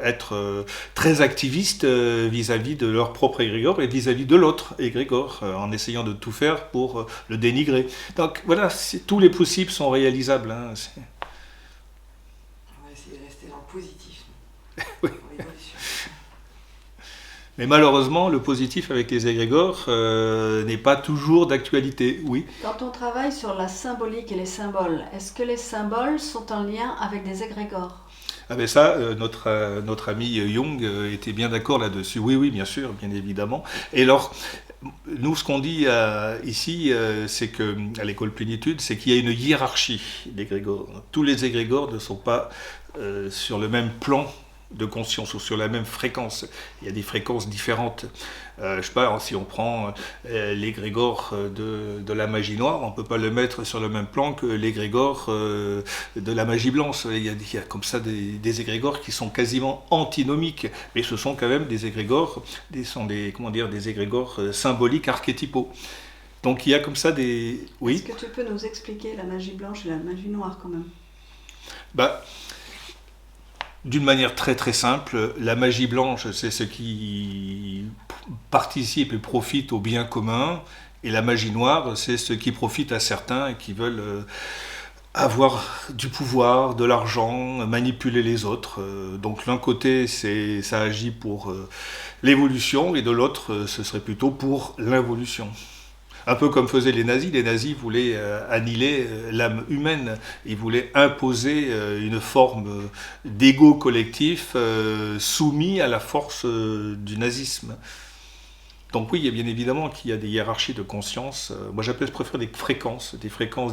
être très activistes vis-à-vis de leur propre égrégore et vis-à-vis de l'autre égrégore, en essayant de tout faire pour le dénigrer. Donc voilà, tous les possibles sont réalisables. Hein,
On va essayer de rester dans le positif.
Oui.
Pour l'évolution.
Mais malheureusement, le positif avec les égrégores n'est pas toujours d'actualité, oui.
Quand on travaille sur la symbolique et les symboles, est-ce que les symboles sont en lien avec des égrégores?
Ah ben ça, notre ami Jung était bien d'accord là-dessus. Oui, oui, bien sûr, bien évidemment. Et alors, nous, ce qu'on dit ici, c'est que à l'école Plénitude, c'est qu'il y a une hiérarchie d'égrégores. Tous les égrégores ne sont pas sur le même plan de conscience ou sur la même fréquence. Il y a des fréquences différentes. Je sais pas, si on prend l'égrégore de la magie noire, on ne peut pas le mettre sur le même plan que l'égrégore de la magie blanche. Il y a comme ça des égrégores qui sont quasiment antinomiques, mais ce sont quand même des égrégores, des égrégores symboliques archétypaux. Donc il y a comme ça des... Oui.
Est-ce que tu peux nous expliquer la magie blanche et la magie noire quand même?
D'une manière très très simple, la magie blanche, c'est ce qui participe et profite au bien commun, et la magie noire, c'est ce qui profite à certains et qui veulent avoir du pouvoir, de l'argent, manipuler les autres. Donc l'un côté, ça agit pour l'évolution, et de l'autre, ce serait plutôt pour l'involution. Un peu comme faisaient les nazis. Les nazis voulaient annihiler l'âme humaine. Ils voulaient imposer une forme d'ego collectif soumis à la force du nazisme. Donc oui, il y a bien évidemment qu'il y a des hiérarchies de conscience. Moi, je préfère des fréquences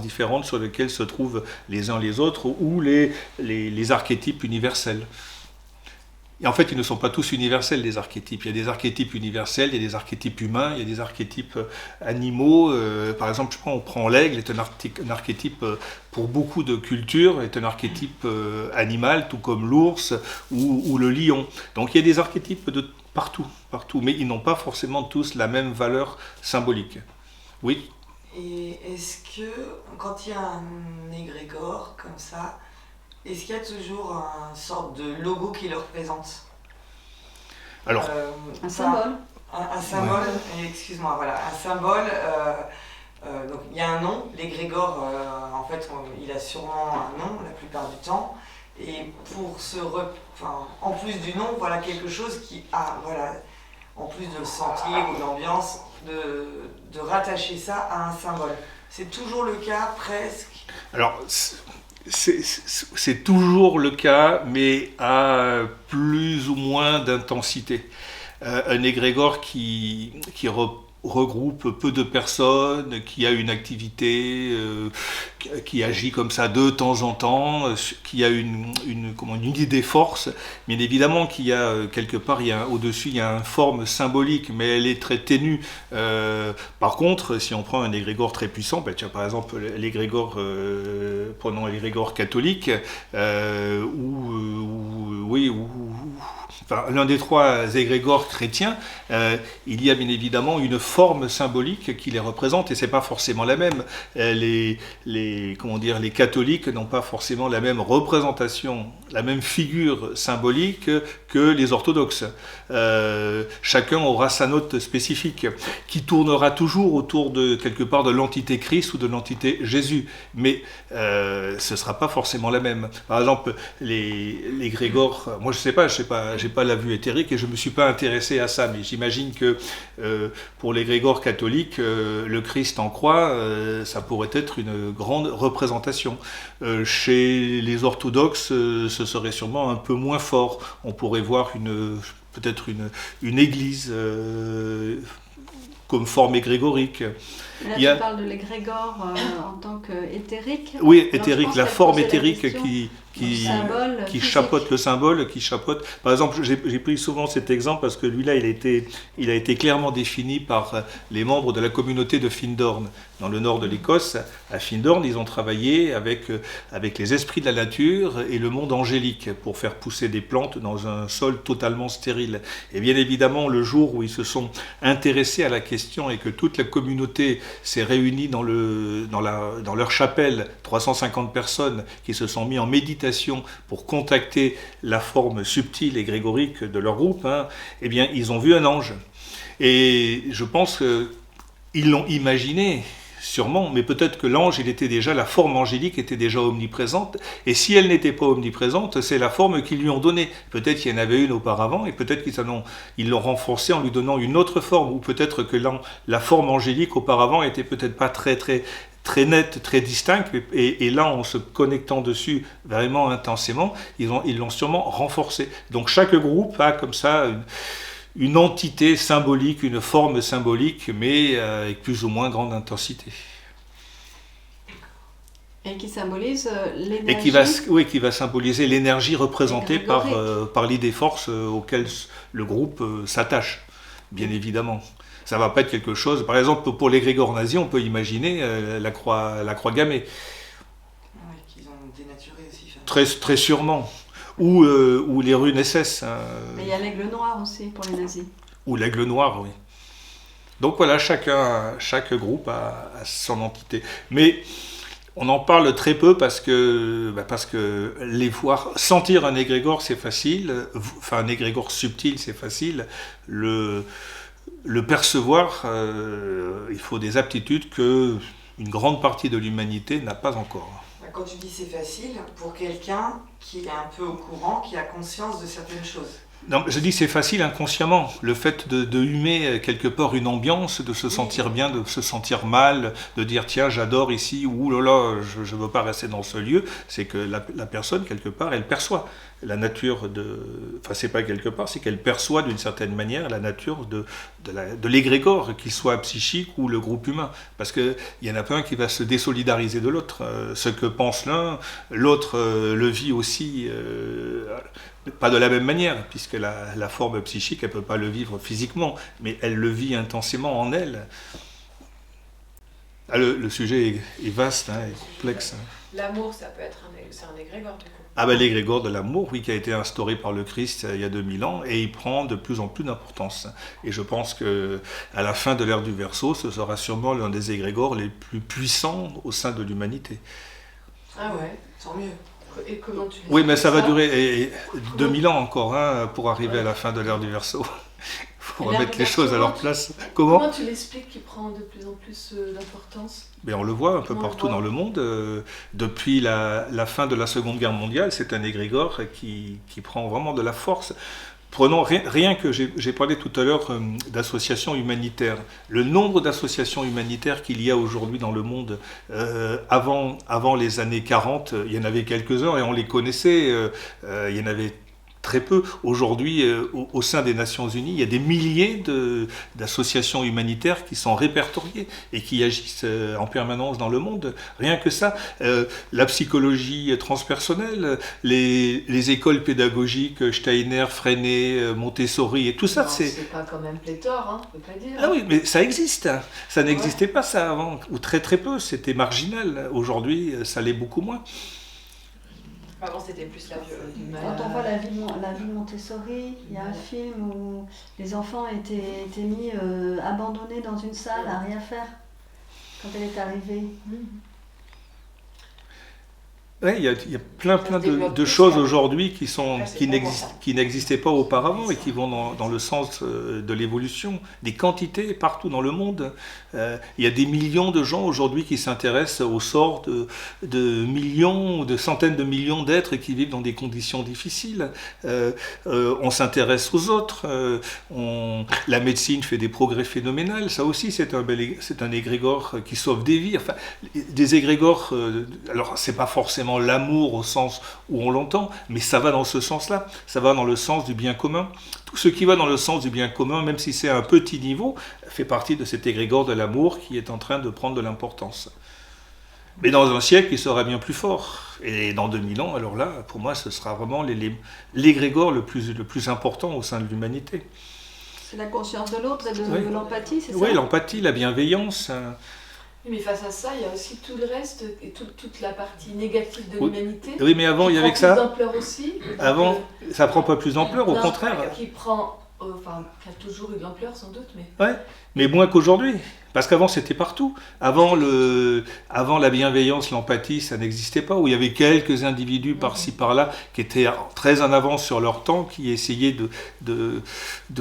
différentes sur lesquelles se trouvent les uns les autres, ou les archétypes universels. Et en fait, ils ne sont pas tous universels, les archétypes. Il y a des archétypes universels, il y a des archétypes humains, il y a des archétypes animaux. Par exemple, on prend l'aigle, est un archétype pour beaucoup de cultures, est un archétype animal, tout comme l'ours ou le lion. Donc il y a des archétypes de partout, mais ils n'ont pas forcément tous la même valeur symbolique. Oui.
Et est-ce que, quand il y a un égrégore comme ça, est-ce qu'il y a toujours une sorte de logo qui le représente?
Alors,
un symbole.
Un symbole, excuse-moi, voilà, un symbole. Donc il y a un nom, l'égrégore, en fait, il a sûrement un nom la plupart du temps. Et pour en plus du nom, voilà quelque chose qui a, voilà, en plus de le sentir ou de l'ambiance, de rattacher ça à un symbole. C'est toujours le cas, presque.
Alors, c'est toujours le cas, mais à plus ou moins d'intensité. Un égrégore qui regroupe peu de personnes, qui a une activité, qui agit comme ça de temps en temps, qui a une idée force. Bien évidemment qu'il y a quelque part, au-dessus, il y a une forme symbolique, mais elle est très ténue. Par contre, si on prend un égrégore très puissant, par exemple l'égrégore, prenons l'égrégore catholique, l'un des trois égrégores chrétiens, il y a bien évidemment une forme symbolique qui les représente, et c'est pas forcément la même. Les catholiques n'ont pas forcément la même représentation, la même figure symbolique que les orthodoxes. Chacun aura sa note spécifique, qui tournera toujours autour de quelque part de l'entité Christ ou de l'entité Jésus, mais ce sera pas forcément la même. Par exemple, les grégores, moi je sais pas, j'ai pas la vue éthérique et je me suis pas intéressé à ça, mais j'imagine que pour les grégores catholiques, le Christ en croix, ça pourrait être une grande représentation. Chez les orthodoxes, ce serait sûrement un peu moins fort. On pourrait voir peut-être une église comme forme égrégorique.
Là, tu parles de l'égrégore en tant qu'éthérique.
Oui, éthérique, la forme éthérique
Symbole
qui
physique.
chapeaute le symbole, qui chapeaute. Par exemple, j'ai pris souvent cet exemple parce que lui-là, il a été clairement défini par les membres de la communauté de Findorn, dans le nord de l'Écosse. À Findorn, ils ont travaillé avec les esprits de la nature et le monde angélique pour faire pousser des plantes dans un sol totalement stérile. Et bien évidemment, le jour où ils se sont intéressés à la question et que toute la communauté s'est réunie dans leur chapelle, 350 personnes qui se sont mis en méditation pour contacter la forme subtile et grégorique de leur groupe, eh bien, ils ont vu un ange. Et je pense qu'ils l'ont imaginé, sûrement, mais peut-être que l'ange, la forme angélique était déjà omniprésente, et si elle n'était pas omniprésente, c'est la forme qu'ils lui ont donnée. Peut-être qu'il y en avait une auparavant, et peut-être qu'ils l'ont renforcée en lui donnant une autre forme, ou peut-être que la forme angélique auparavant était peut-être pas très nette, très distincte, et là, en se connectant dessus vraiment intensément, ils l'ont sûrement renforcé. Donc chaque groupe a comme ça une entité symbolique, une forme symbolique, mais avec plus ou moins grande intensité.
Et qui symbolise l'énergie.
Et qui va symboliser l'énergie représentée par l'idée force auquel le groupe s'attache, bien évidemment. Ça ne va pas être quelque chose... Par exemple, pour l'égrégore nazi, on peut imaginer la croix gammée.
Ouais, qu'ils ont dénaturé aussi.
Très sûrement. Ou les runes SS.
Mais il y a l'aigle noir aussi pour les nazis.
Ou l'aigle noir, oui. Donc voilà, chaque groupe a son entité. Mais on en parle très peu parce que les voir, sentir un égrégore, c'est facile. Enfin, un égrégore subtil, c'est facile. Le percevoir, il faut des aptitudes que une grande partie de l'humanité n'a pas encore.
Quand tu dis c'est facile, pour quelqu'un qui est un peu au courant, qui a conscience de certaines choses.
Non, je dis c'est facile inconsciemment. Le fait de humer quelque part une ambiance, de se sentir bien, de se sentir mal, de dire tiens j'adore ici, ou là là je ne veux pas rester dans ce lieu, c'est que la personne quelque part elle perçoit la nature enfin c'est pas quelque part, c'est qu'elle perçoit d'une certaine manière la nature de l'égrégore, qu'il soit psychique ou le groupe humain. Parce qu'il y en a pas un qui va se désolidariser de l'autre. Ce que pense l'un, l'autre le vit aussi... pas de la même manière, puisque la forme psychique, elle ne peut pas le vivre physiquement, mais elle le vit intensément en elle. Ah, le sujet est vaste, est complexe.
L'amour, ça peut être c'est un égrégore, du coup.
Ah ben l'égrégore de l'amour, oui, qui a été instauré par le Christ il y a 2000 ans, et il prend de plus en plus d'importance. Et je pense qu'à la fin de l'ère du Verseau, ce sera sûrement l'un des égrégores les plus puissants au sein de l'humanité.
Ah ouais,
Tant mieux.
et comment tu
Oui, mais ça va durer 2000 ans encore pour arriver à la fin de l'ère du Verseau. Il faut remettre les choses à leur place.
Comment tu l'expliques qu'il prend de plus en plus d'importance ?
Mais on le voit un peu
Comment on le
partout
voit
dans le monde. Depuis la fin de la Seconde Guerre mondiale, c'est un égrégore qui prend vraiment de la force. Prenons rien que j'ai parlé tout à l'heure d'associations humanitaires. Le nombre d'associations humanitaires qu'il y a aujourd'hui dans le monde, avant les années 40, il y en avait quelques-uns et on les connaissait. Il y en avait très peu. Aujourd'hui, au sein des Nations Unies, il y a des milliers d'associations humanitaires qui sont répertoriées et qui agissent en permanence dans le monde. Rien que ça, la psychologie transpersonnelle, les écoles pédagogiques, Steiner, Freinet, Montessori et tout ça,
C'est pas quand même pléthore, hein, on peut pas dire.
Ah oui, mais ça existe. Ça n'existait pas ça avant, ou très très peu. C'était marginal. Aujourd'hui, ça l'est beaucoup moins.
Avant, c'était plus la violence.
Quand on voit la vie de Montessori, il y a un film où les enfants étaient mis abandonnés dans une salle à rien faire quand elle est arrivée.
Oui, il y a plein de choses aujourd'hui qui n'existaient pas auparavant et qui vont dans le sens de l'évolution. Des quantités partout dans le monde. Il y a des millions de gens aujourd'hui qui s'intéressent au sort de millions, de centaines de millions d'êtres qui vivent dans des conditions difficiles. On s'intéresse aux autres. La médecine fait des progrès phénoménaux. Ça aussi, c'est un égrégore qui sauve des vies. Enfin, des égrégores, alors c'est pas forcément l'amour au sens où on l'entend, mais ça va dans ce sens-là, ça va dans le sens du bien commun. Tout ce qui va dans le sens du bien commun, même si c'est à un petit niveau, fait partie de cet égrégore de l'amour qui est en train de prendre de l'importance. Mais dans un siècle, il sera bien plus fort. Et dans 2000 ans, alors là, pour moi, ce sera vraiment l'égrégore le plus important au sein de l'humanité.
C'est la conscience de l'autre et de
Oui.
l'empathie, c'est ça?
Oui, l'empathie, la bienveillance.
Oui, mais face à ça, il y a aussi tout le reste et toute la partie négative de
Oui.
l'humanité.
Oui, mais avant, il y avait que
Qui prend
ça.
plus d'ampleur aussi. Donc,
Avant, ça prend pas plus d'ampleur, au
non,
contraire.
Qui prend, qui a toujours eu de l'ampleur sans doute, mais.
Mais moins qu'aujourd'hui. Parce qu'avant, c'était partout. Avant la bienveillance, l'empathie, ça n'existait pas. Où il y avait quelques individus par-ci, par-là, qui étaient très en avance sur leur temps, qui essayaient de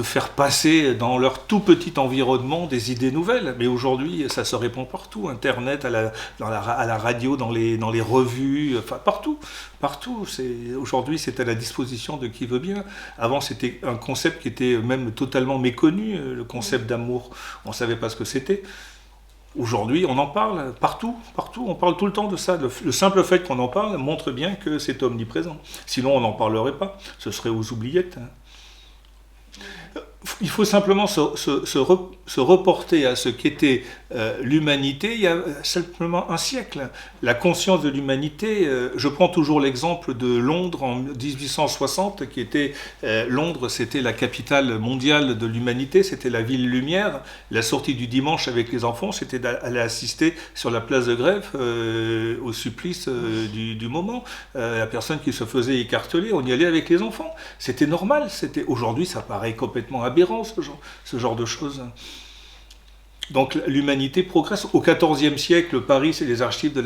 faire passer dans leur tout petit environnement des idées nouvelles. Mais aujourd'hui, ça se répand partout. Internet, à la radio, dans les revues, enfin partout. Partout. Aujourd'hui, c'est à la disposition de qui veut bien. Avant, c'était un concept qui était même totalement méconnu, le concept d'amour. On ne savait pas ce que c'était. Aujourd'hui, on en parle partout, on parle tout le temps de ça. Le simple fait qu'on en parle montre bien que c'est omniprésent. Sinon, on n'en parlerait pas. Ce serait aux oubliettes. Il faut simplement se reporter à ce qu'était l'humanité il y a simplement un siècle. La conscience de l'humanité, je prends toujours l'exemple de Londres en 1860, qui était Londres, c'était la capitale mondiale de l'humanité, c'était la ville lumière. La sortie du dimanche avec les enfants, c'était d'aller assister sur la place de Grève au supplice du moment. La personne qui se faisait écarteler, on y allait avec les enfants. C'était normal. Aujourd'hui, ça paraît complètement aberrant, ce genre de choses. Donc l'humanité progresse. Au XIVe siècle, Paris, c'est les archives de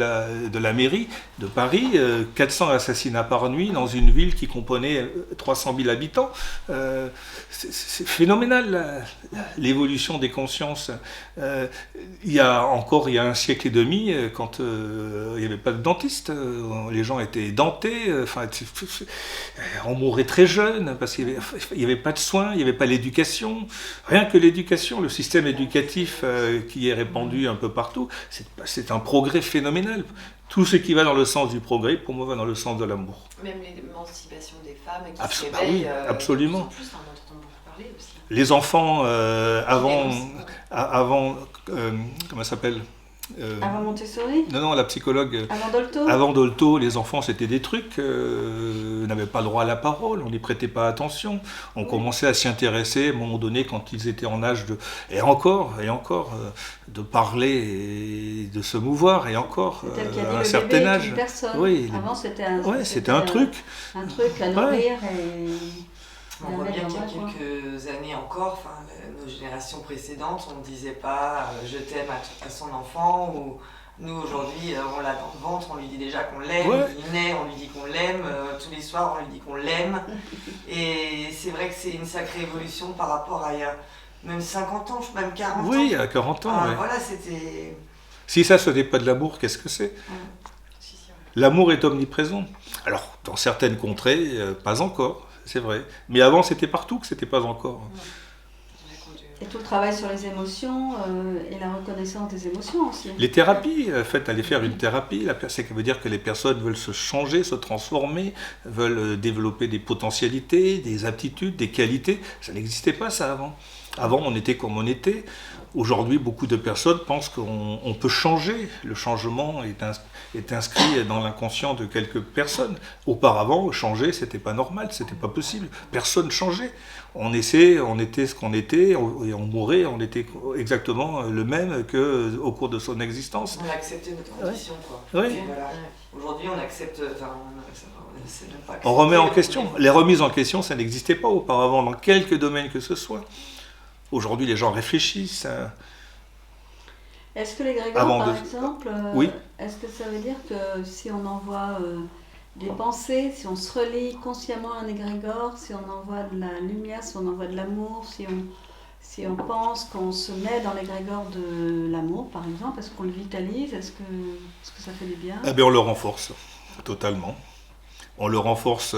la mairie de Paris, 400 assassinats par nuit dans une ville qui comprenait 300 000 habitants. C'est phénoménal, l'évolution des consciences. Il y a un siècle et demi, quand il n'y avait pas de dentiste, les gens étaient dentés, on mourait très jeune, parce qu'il n'y avait pas de soins, il n'y avait pas l'éducation. Rien que l'éducation, le système éducatif qui est répandu un peu partout, c'est un progrès phénoménal. Tout ce qui va dans le sens du progrès, pour moi, va dans le sens de l'amour.
Même l'émancipation des femmes qui se
Bah oui,
réveillent.
absolument.
En plus, on en entend beaucoup parler aussi.
Les enfants, avant comment ça s'appelle
Avant Montessori?
Non, la psychologue.
Avant Dolto?
Avant Dolto, les enfants, c'était des trucs, n'avaient pas le droit à la parole, on n'y prêtait pas attention. On commençait à s'y intéresser à un moment donné quand ils étaient en âge et encore, de parler et de se mouvoir, et encore, à un certain âge.
Personne.
Oui,
Avant, c'était
un truc.
Un truc à nourrir et...
On voit bien qu'il y a quelques années encore, nos générations précédentes, on ne disait pas je t'aime à son enfant, ou nous aujourd'hui on l'a dans le ventre, on lui dit déjà qu'on l'aime, il naît, on lui dit qu'on l'aime, tous les soirs on lui dit qu'on l'aime. Et c'est vrai que c'est une sacrée évolution par rapport à il y a même 50 ans, même 40 ans.
Oui, à 40 ans.
Voilà, c'était...
Si ça, ce n'est pas de l'amour, qu'est-ce que c'est? L'amour est omniprésent. Alors, dans certaines contrées, pas encore. C'est vrai. Mais avant, c'était partout que c'était pas encore.
Et tout le travail sur les émotions et la reconnaissance des émotions aussi.
Les thérapies, aller faire une thérapie, ça veut dire que les personnes veulent se changer, se transformer, veulent développer des potentialités, des aptitudes, des qualités. Ça n'existait pas ça avant. Avant, on était comme on était. Aujourd'hui, beaucoup de personnes pensent qu'on peut changer. Le changement est inscrit dans l'inconscient de quelques personnes. Auparavant, changer, c'était pas normal, c'était pas possible. Personne changeait. On était ce qu'on était, et on mourait, on était exactement le même qu'au cours de son existence.
On a accepté notre condition, quoi.
Oui.
Voilà. Aujourd'hui, on accepte...
On remet en question. Les remises en question, ça n'existait pas auparavant, dans quelques domaines que ce soit. Aujourd'hui, les gens réfléchissent.
Est-ce que l'égrégore, par exemple,
oui.
Est-ce que ça veut dire que si on envoie des pensées, si on se relie consciemment à un égrégore, si on envoie de la lumière, si on envoie de l'amour, si on pense qu'on se met dans l'égrégore de l'amour, par exemple, est-ce qu'on le vitalise? Est-ce que ça fait du bien?
Eh bien, on le renforce, totalement. On le renforce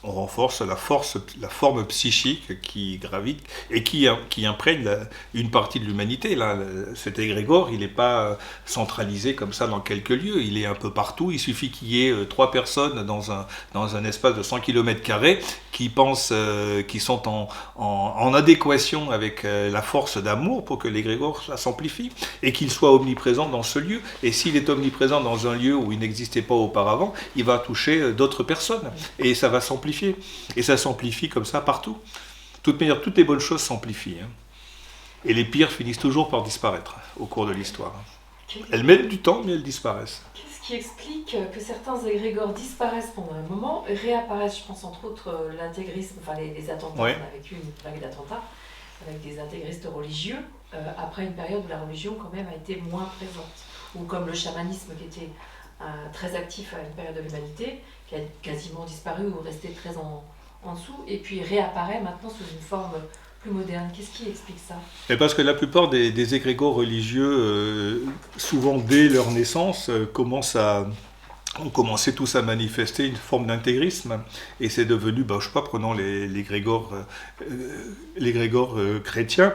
on renforce la forme psychique qui gravite et qui imprègne une partie de l'humanité. Là, cet égrégore, il n'est pas centralisé comme ça dans quelques lieux, il est un peu partout. Il suffit qu'il y ait 3 personnes dans un espace de 100 km² qui pensent, qui sont en adéquation avec la force d'amour pour que l'égrégore s'amplifie et qu'il soit omniprésent dans ce lieu. Et s'il est omniprésent dans un lieu où il n'existait pas auparavant, il va toucher d'autres personnes et ça va s'amplifier. Et ça s'amplifie comme ça partout. De toute manière, toutes les bonnes choses s'amplifient. Et les pires finissent toujours par disparaître au cours de l'histoire. Elles mettent du temps, mais elles disparaissent.
Qu'est-ce qui explique que certains égrégores disparaissent pendant un moment et réapparaissent? Je pense entre autres l'intégrisme, enfin les attentats.
Ouais.
On a vécu une vague d'attentats avec des intégristes religieux après une période où la religion quand même a été moins présente. Ou comme le chamanisme qui était très actif à une période de l'humanité, qui a quasiment disparu ou resté très en dessous, et puis réapparaît maintenant sous une forme plus moderne. Qu'est-ce qui explique ça?
Et parce que la plupart des égrégores religieux, souvent dès leur naissance, ont commencé tous à manifester une forme d'intégrisme, et c'est devenu, je sais pas, prenons l'égrégore chrétien,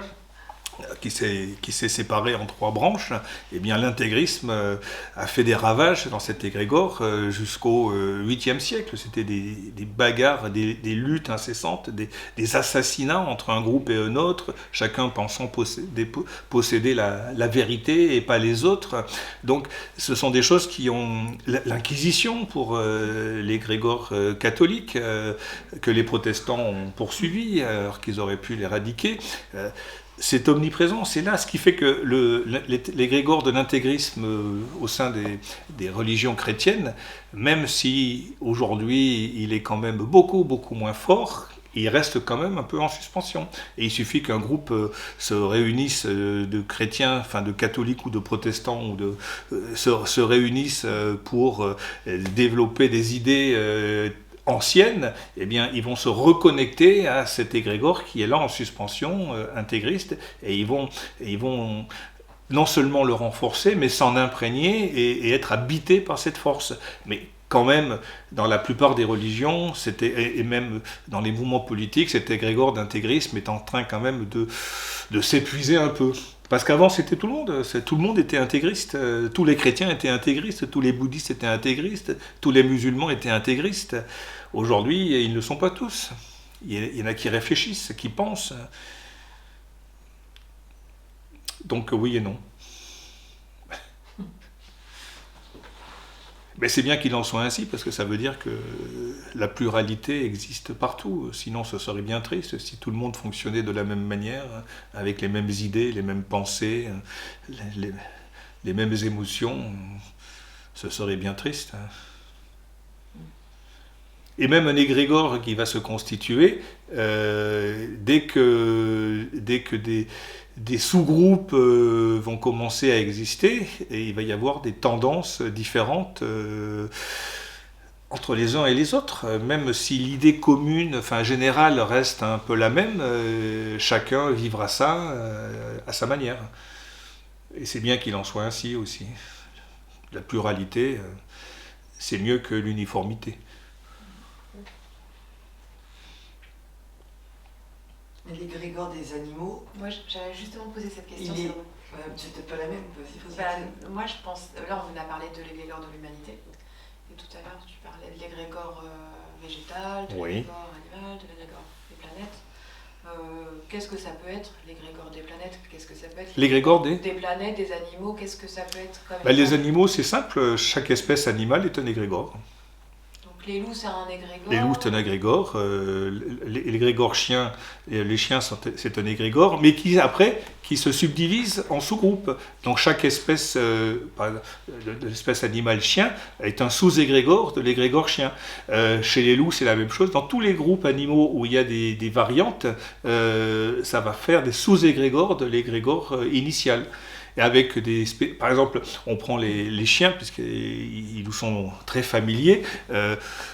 qui s'est séparé en 3 branches. Eh bien, l'intégrisme a fait des ravages dans cet égrégore jusqu'au 8e siècle. C'était des bagarres, des luttes incessantes, des assassinats entre un groupe et un autre, chacun pensant posséder la vérité et pas les autres. Donc, ce sont des choses qui ont... L'Inquisition pour l'égrégore catholique, que les protestants ont poursuivi, alors qu'ils auraient pu l'éradiquer. C'est omniprésent, c'est là ce qui fait que l'égrégore de l'intégrisme au sein des religions chrétiennes, même si aujourd'hui il est quand même beaucoup moins fort, il reste quand même un peu en suspension. Et il suffit qu'un groupe se réunisse de chrétiens, enfin de catholiques ou de protestants, se réunissent pour développer des idées anciennes, eh bien, ils vont se reconnecter à cet égrégore qui est là en suspension, intégriste, et ils vont non seulement le renforcer, mais s'en imprégner et être habités par cette force. Mais quand même, dans la plupart des religions, et même dans les mouvements politiques, cet égrégore d'intégrisme est en train quand même de s'épuiser un peu. Parce qu'avant, c'était tout le monde était intégriste, tous les chrétiens étaient intégristes, tous les bouddhistes étaient intégristes, tous les musulmans étaient intégristes. Aujourd'hui, ils ne le sont pas tous. Il y en a qui réfléchissent, qui pensent. Donc oui et non. Mais c'est bien qu'il en soit ainsi, parce que ça veut dire que la pluralité existe partout. Sinon, ce serait bien triste si tout le monde fonctionnait de la même manière, avec les mêmes idées, les mêmes pensées, les mêmes émotions. Ce serait bien triste. Et même un égrégore qui va se constituer, dès que des sous-groupes vont commencer à exister, et il va y avoir des tendances différentes entre les uns et les autres. Même si l'idée commune, générale, reste un peu la même, chacun vivra ça à sa manière. Et c'est bien qu'il en soit ainsi aussi. La pluralité, c'est mieux que l'uniformité.
L'égrégore des animaux,
Moi, j'allais justement poser cette question.
il est... C'était pas la même, vas-y.
Moi, je pense... Là, on a parlé de l'égrégore de l'humanité. Et tout à l'heure, tu parlais de l'égrégore végétal, de l'égrégore animal, de l'égrégore des planètes. Qu'est-ce que ça peut être, l'égrégore des planètes? Qu'est-ce que ça peut être
l'égrégore des
planètes, des animaux? Qu'est-ce que ça peut être comme
les animaux, c'est simple. Chaque espèce animale est un égrégore.
Donc les loups, c'est un égrégore.
Les loups, c'est un égrégore. L'égrégore chien, les chiens, c'est un égrégore, mais qui se subdivise en sous-groupes. Donc chaque espèce, l'espèce animale chien, est un sous-égrégore de l'égrégore chien. Chez les loups, c'est la même chose. Dans tous les groupes animaux où il y a des variantes, ça va faire des sous-égrégores de l'égrégore initial. Et avec par exemple, on prend les chiens, puisqu'ils nous sont très familiers,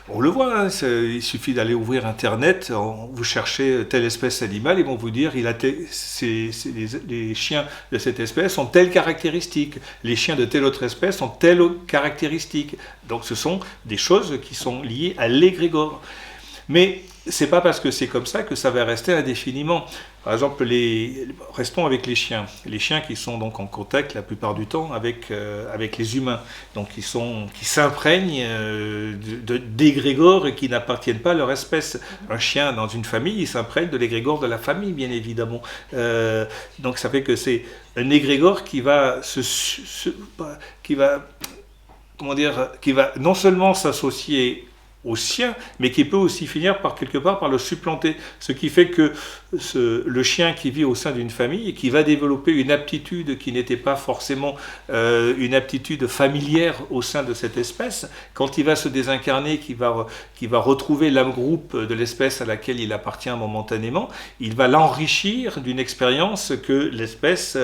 on le voit, hein, il suffit d'aller ouvrir Internet, vous cherchez telle espèce animale, ils vont vous dire, les chiens de cette espèce ont telle caractéristique, les chiens de telle autre espèce ont telle caractéristique. Donc ce sont des choses qui sont liées à l'égrégore. Mais c'est pas parce que c'est comme ça que ça va rester indéfiniment. Par exemple, restons avec les chiens. Les chiens qui sont donc en contact la plupart du temps avec les humains, donc qui s'imprègnent d'égrégores qui n'appartiennent pas à leur espèce. Un chien dans une famille, il s'imprègne de l'égrégore de la famille, bien évidemment. Donc ça fait que c'est un égrégore qui va qui va non seulement s'associer au sien, mais qui peut aussi finir quelque part par le supplanter. Ce qui fait que le chien qui vit au sein d'une famille et qui va développer une aptitude qui n'était pas forcément une aptitude familière au sein de cette espèce, quand il va se désincarner, qui va retrouver l'âme groupe de l'espèce à laquelle il appartient momentanément, il va l'enrichir d'une expérience que l'espèce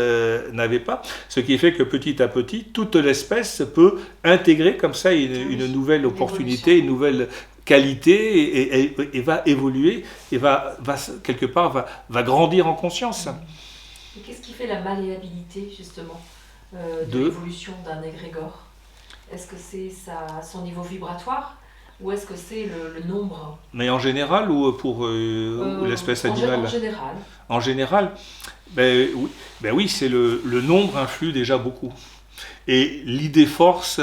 n'avait pas. Ce qui fait que petit à petit, toute l'espèce peut intégrer comme ça une nouvelle opportunité, une nouvelle qualité et va évoluer et va quelque part va grandir en conscience.
Et qu'est-ce qui fait la malléabilité justement de l'évolution d'un égrégore? Est-ce que c'est son niveau vibratoire ou est-ce que c'est le nombre?
Mais en général ou pour l'espèce animale?
En général.
En général, oui, c'est le nombre influe déjà beaucoup. Et l'idée force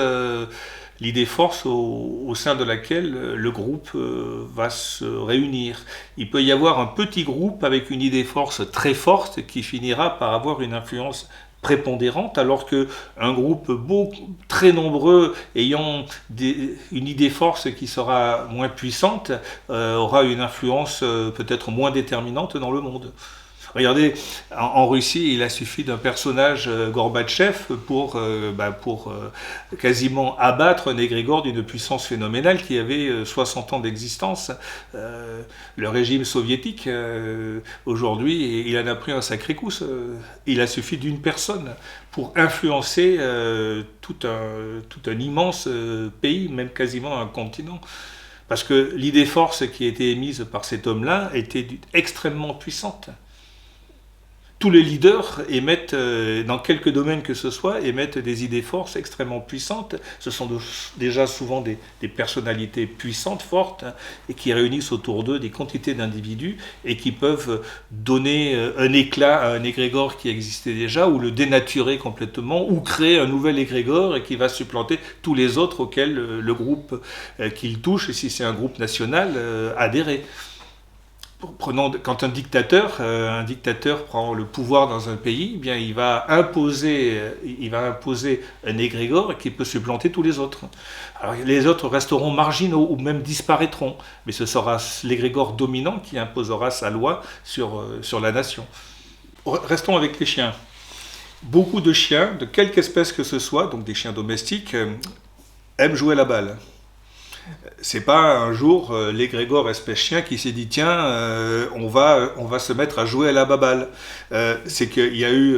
au sein de laquelle le groupe va se réunir. Il peut y avoir un petit groupe avec une idée force très forte qui finira par avoir une influence prépondérante, alors qu'un groupe très nombreux ayant une idée force qui sera moins puissante aura une influence peut-être moins déterminante dans le monde. Regardez, en Russie, il a suffi d'un personnage, Gorbatchev, pour quasiment abattre un égrégore d'une puissance phénoménale qui avait 60 ans d'existence. Le régime soviétique, aujourd'hui, il en a pris un sacré coup. Il a suffi d'une personne pour influencer tout un immense pays, même quasiment un continent. Parce que l'idée force qui a été émise par cet homme-là était extrêmement puissante. Tous les leaders émettent, dans quelques domaines que ce soit, émettent des idées forces extrêmement puissantes. Ce sont déjà souvent des personnalités puissantes, fortes, et qui réunissent autour d'eux des quantités d'individus et qui peuvent donner un éclat à un égrégore qui existait déjà, ou le dénaturer complètement, ou créer un nouvel égrégore et qui va supplanter tous les autres auxquels le groupe qu'il touche, et si c'est un groupe national, adhérer. Quand un dictateur prend le pouvoir dans un pays, eh bien il va imposer un égrégore qui peut supplanter tous les autres. Alors les autres resteront marginaux ou même disparaîtront, mais ce sera l'égrégore dominant qui imposera sa loi sur la nation. Restons avec les chiens. Beaucoup de chiens, de quelque espèce que ce soit, donc des chiens domestiques, aiment jouer à la balle. C'est pas un jour l'égrégore espèce chien qui s'est dit tiens on va se mettre à jouer à la baballe. C'est qu'il y a eu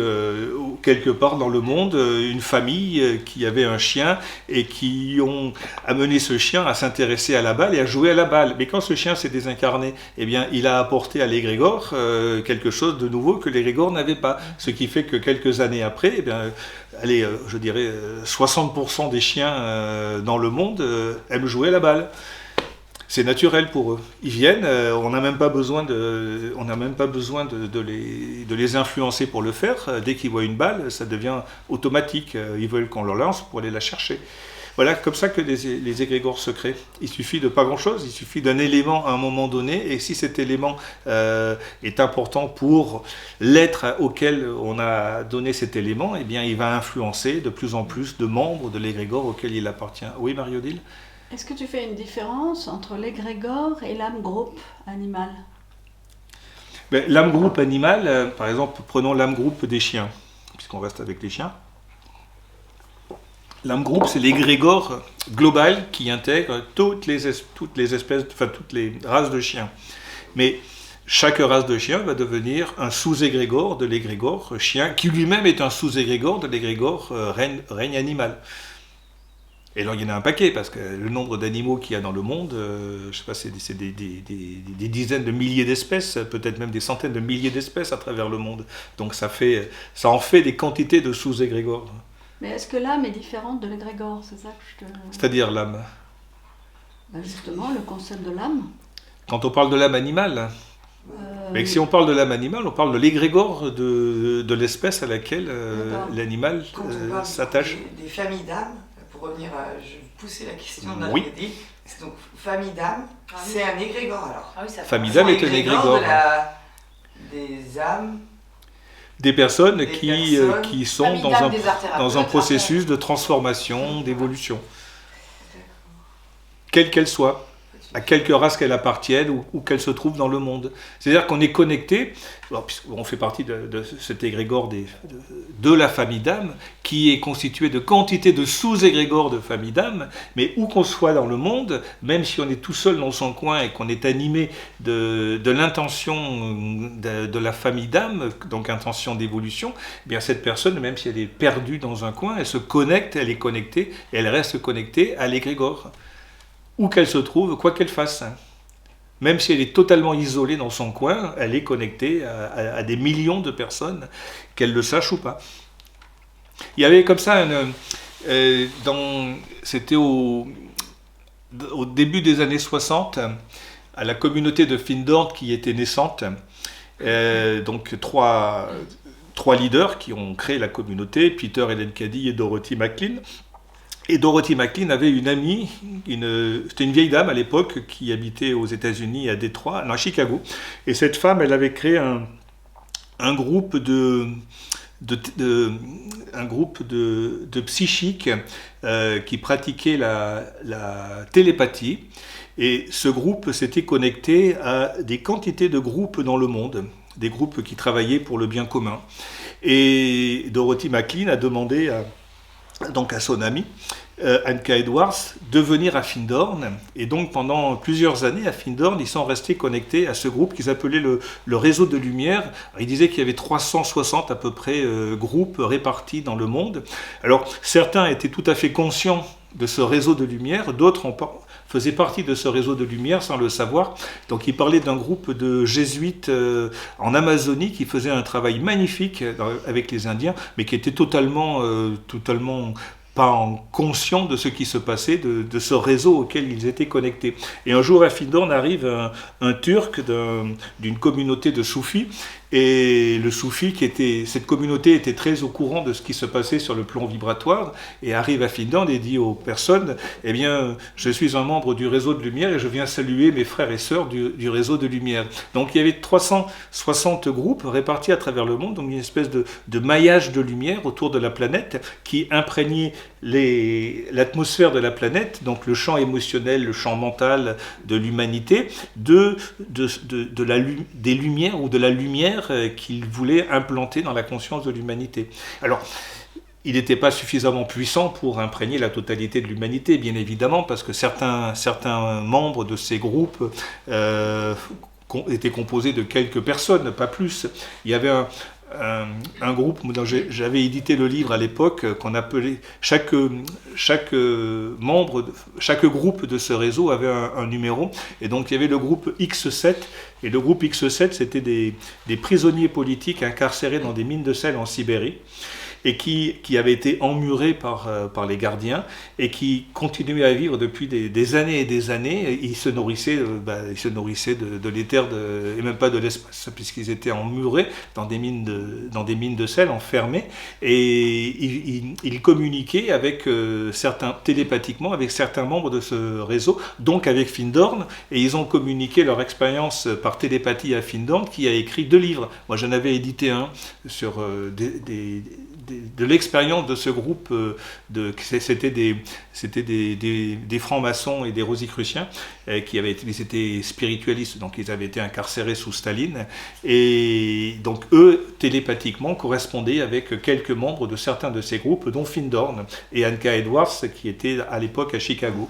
quelque part dans le monde une famille qui avait un chien et qui ont amené ce chien à s'intéresser à la balle et à jouer à la balle. Mais quand ce chien s'est désincarné, eh bien il a apporté à l'égrégore quelque chose de nouveau que l'égrégore n'avait pas. Ce qui fait que quelques années après, eh bien je dirais 60% des chiens dans le monde aiment jouer à la balle. C'est naturel pour eux. Ils viennent, on n'a même pas besoin de les influencer pour le faire. Dès qu'ils voient une balle, ça devient automatique. Ils veulent qu'on leur lance pour aller la chercher. Voilà, comme ça que les égrégores se créent. Il suffit de pas grand-chose, il suffit d'un élément à un moment donné, et si cet élément est important pour l'être auquel on a donné cet élément, eh bien il va influencer de plus en plus de membres de l'égrégore auquel il appartient. Oui, Marie-Odile ?
Est-ce que tu fais une différence entre l'égrégore et l'âme groupe animale ?
L'âme groupe animale, par exemple, prenons l'âme groupe des chiens, puisqu'on reste avec les chiens. L'âme groupe, c'est l'égrégore global qui intègre toutes les espèces, enfin toutes les races de chiens. Mais chaque race de chien va devenir un sous-égrégore de l'égrégore chien, qui lui-même est un sous-égrégore de l'égrégore règne animal. Et là, il y en a un paquet, parce que le nombre d'animaux qu'il y a dans le monde, je ne sais pas, c'est des dizaines de milliers d'espèces, peut-être même des centaines de milliers d'espèces à travers le monde. Donc ça en fait des quantités de sous-égrégores.
Mais est-ce que l'âme est différente de l'égrégore ? C'est ça que je te...
C'est-à-dire l'âme ?
Justement, le concept de l'âme.
Quand on parle de l'âme animale, mais si on parle de l'âme animale, on parle de l'égrégore de l'espèce à laquelle l'animal s'attache.
Des familles d'âmes, pour revenir à... Je poussais la question de
Oui.
Freddy. Donc, famille d'âmes, c'est un égrégore alors.
Ah oui, ça
Famille d'âme est un égrégore.
Des âmes.
Des personnes
Des
qui
personnes.
sont
Famille d'âme des arts thérapeutes,
dans un processus de transformation, d'évolution. Quelle qu'elle soit, à quelque race qu'elle appartienne ou qu'elle se trouve dans le monde. C'est-à-dire qu'on est connecté, puisqu'on fait partie de cet égrégore de la famille d'âme, qui est constitué de quantité de sous-égrégores de famille d'âme, mais où qu'on soit dans le monde, même si on est tout seul dans son coin et qu'on est animé de l'intention de la famille d'âme, donc intention d'évolution, eh bien cette personne, même si elle est perdue dans un coin, elle se connecte, elle est connectée, et elle reste connectée à l'égrégore. Où qu'elle se trouve, quoi qu'elle fasse. Même si elle est totalement isolée dans son coin, elle est connectée à des millions de personnes, qu'elle le sache ou pas. Il y avait comme ça, c'était au début des années 60, à la communauté de Findorn qui était naissante, donc trois leaders qui ont créé la communauté, Peter Ellen Caddy et Dorothy McLean. Et Dorothy McLean avait une amie, c'était une vieille dame à l'époque qui habitait aux États-Unis à Détroit, à Chicago. Et cette femme, elle avait créé un groupe de psychiques qui pratiquaient la télépathie. Et ce groupe s'était connecté à des quantités de groupes dans le monde, des groupes qui travaillaient pour le bien commun. Et Dorothy McLean a demandé à son ami, Anka Edwards, de venir à Findorn. Et donc pendant plusieurs années à Findorn, ils sont restés connectés à ce groupe qu'ils appelaient le réseau de lumière. Alors, ils disaient qu'il y avait 360 à peu près groupes répartis dans le monde. Alors certains étaient tout à fait conscients de ce réseau de lumière, d'autres faisaient partie de ce réseau de lumière sans le savoir. Donc il parlait d'un groupe de jésuites en Amazonie qui faisait un travail magnifique avec les Indiens, mais qui était totalement pas conscients de ce qui se passait, de ce réseau auquel ils étaient connectés. Et un jour à Findorn arrive un Turc d'une communauté de soufis, et le soufi, cette communauté était très au courant de ce qui se passait sur le plan vibratoire, et arrive à Findorn et dit aux personnes, eh bien, je suis un membre du réseau de lumière et je viens saluer mes frères et sœurs du réseau de lumière. Donc il y avait 360 groupes répartis à travers le monde, donc une espèce de maillage de lumière autour de la planète qui imprégnait l'atmosphère de la planète, donc le champ émotionnel, le champ mental de l'humanité, des lumières ou de la lumière qu'il voulait implanter dans la conscience de l'humanité. Alors, il n'était pas suffisamment puissant pour imprégner la totalité de l'humanité, bien évidemment, parce que certains membres de ces groupes étaient composés de quelques personnes, pas plus. Il y avait un groupe, j'avais édité le livre à l'époque, qu'on appelait, chaque groupe de ce réseau avait un numéro, et donc il y avait le groupe X7, et le groupe X7 c'était des prisonniers politiques incarcérés dans des mines de sel en Sibérie, et qui avaient été emmurés par les gardiens, et qui continuaient à vivre depuis des années et des années. Ils se nourrissaient de l'éther, et même pas de l'espace, puisqu'ils étaient emmurés dans des mines de sel, enfermés, et ils communiquaient télépathiquement avec certains membres de ce réseau, donc avec Findorn, et ils ont communiqué leur expérience par télépathie à Findorn, qui a écrit 2 livres. Moi j'en avais édité un sur de l'expérience de ce groupe, c'était des francs-maçons et des rosicruciens ils étaient spiritualistes, donc ils avaient été incarcérés sous Staline, et donc eux, télépathiquement, correspondaient avec quelques membres de certains de ces groupes, dont Findorn et Anka Edwards, qui était à l'époque à Chicago.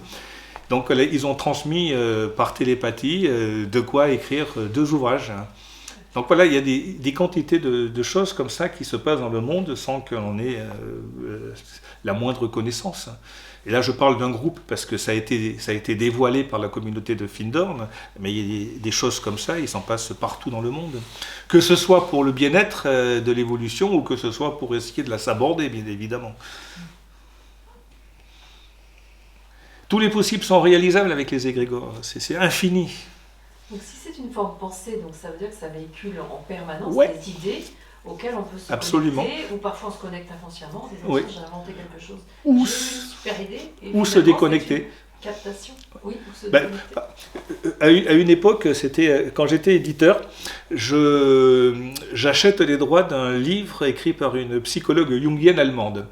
Donc ils ont transmis par télépathie de quoi écrire 2 ouvrages. Donc voilà, il y a des quantités de choses comme ça qui se passent dans le monde sans qu'on ait la moindre connaissance. Et là, je parle d'un groupe parce que ça a été dévoilé par la communauté de Findorn, mais il y a des choses comme ça, il s'en passe partout dans le monde. Que ce soit pour le bien-être de l'évolution ou que ce soit pour essayer de la saborder, bien évidemment. Tous les possibles sont réalisables avec les égrégores, c'est infini.
Donc si c'est une forme pensée, donc ça veut dire que ça véhicule en permanence
Ouais.
des idées auxquelles on peut se
Absolument.
connecter, ou parfois on se connecte inconsciemment, en disant
Oui.
tiens, j'ai inventé quelque chose.
Ou,
J'ai eu
s-
une super idée. Et
ou se
finalement,
déconnecter.
c'est une captation. Oui, ou se
Ben,
déconnecter.
À une époque, c'était quand j'étais éditeur, j'achète les droits d'un livre écrit par une psychologue jungienne allemande.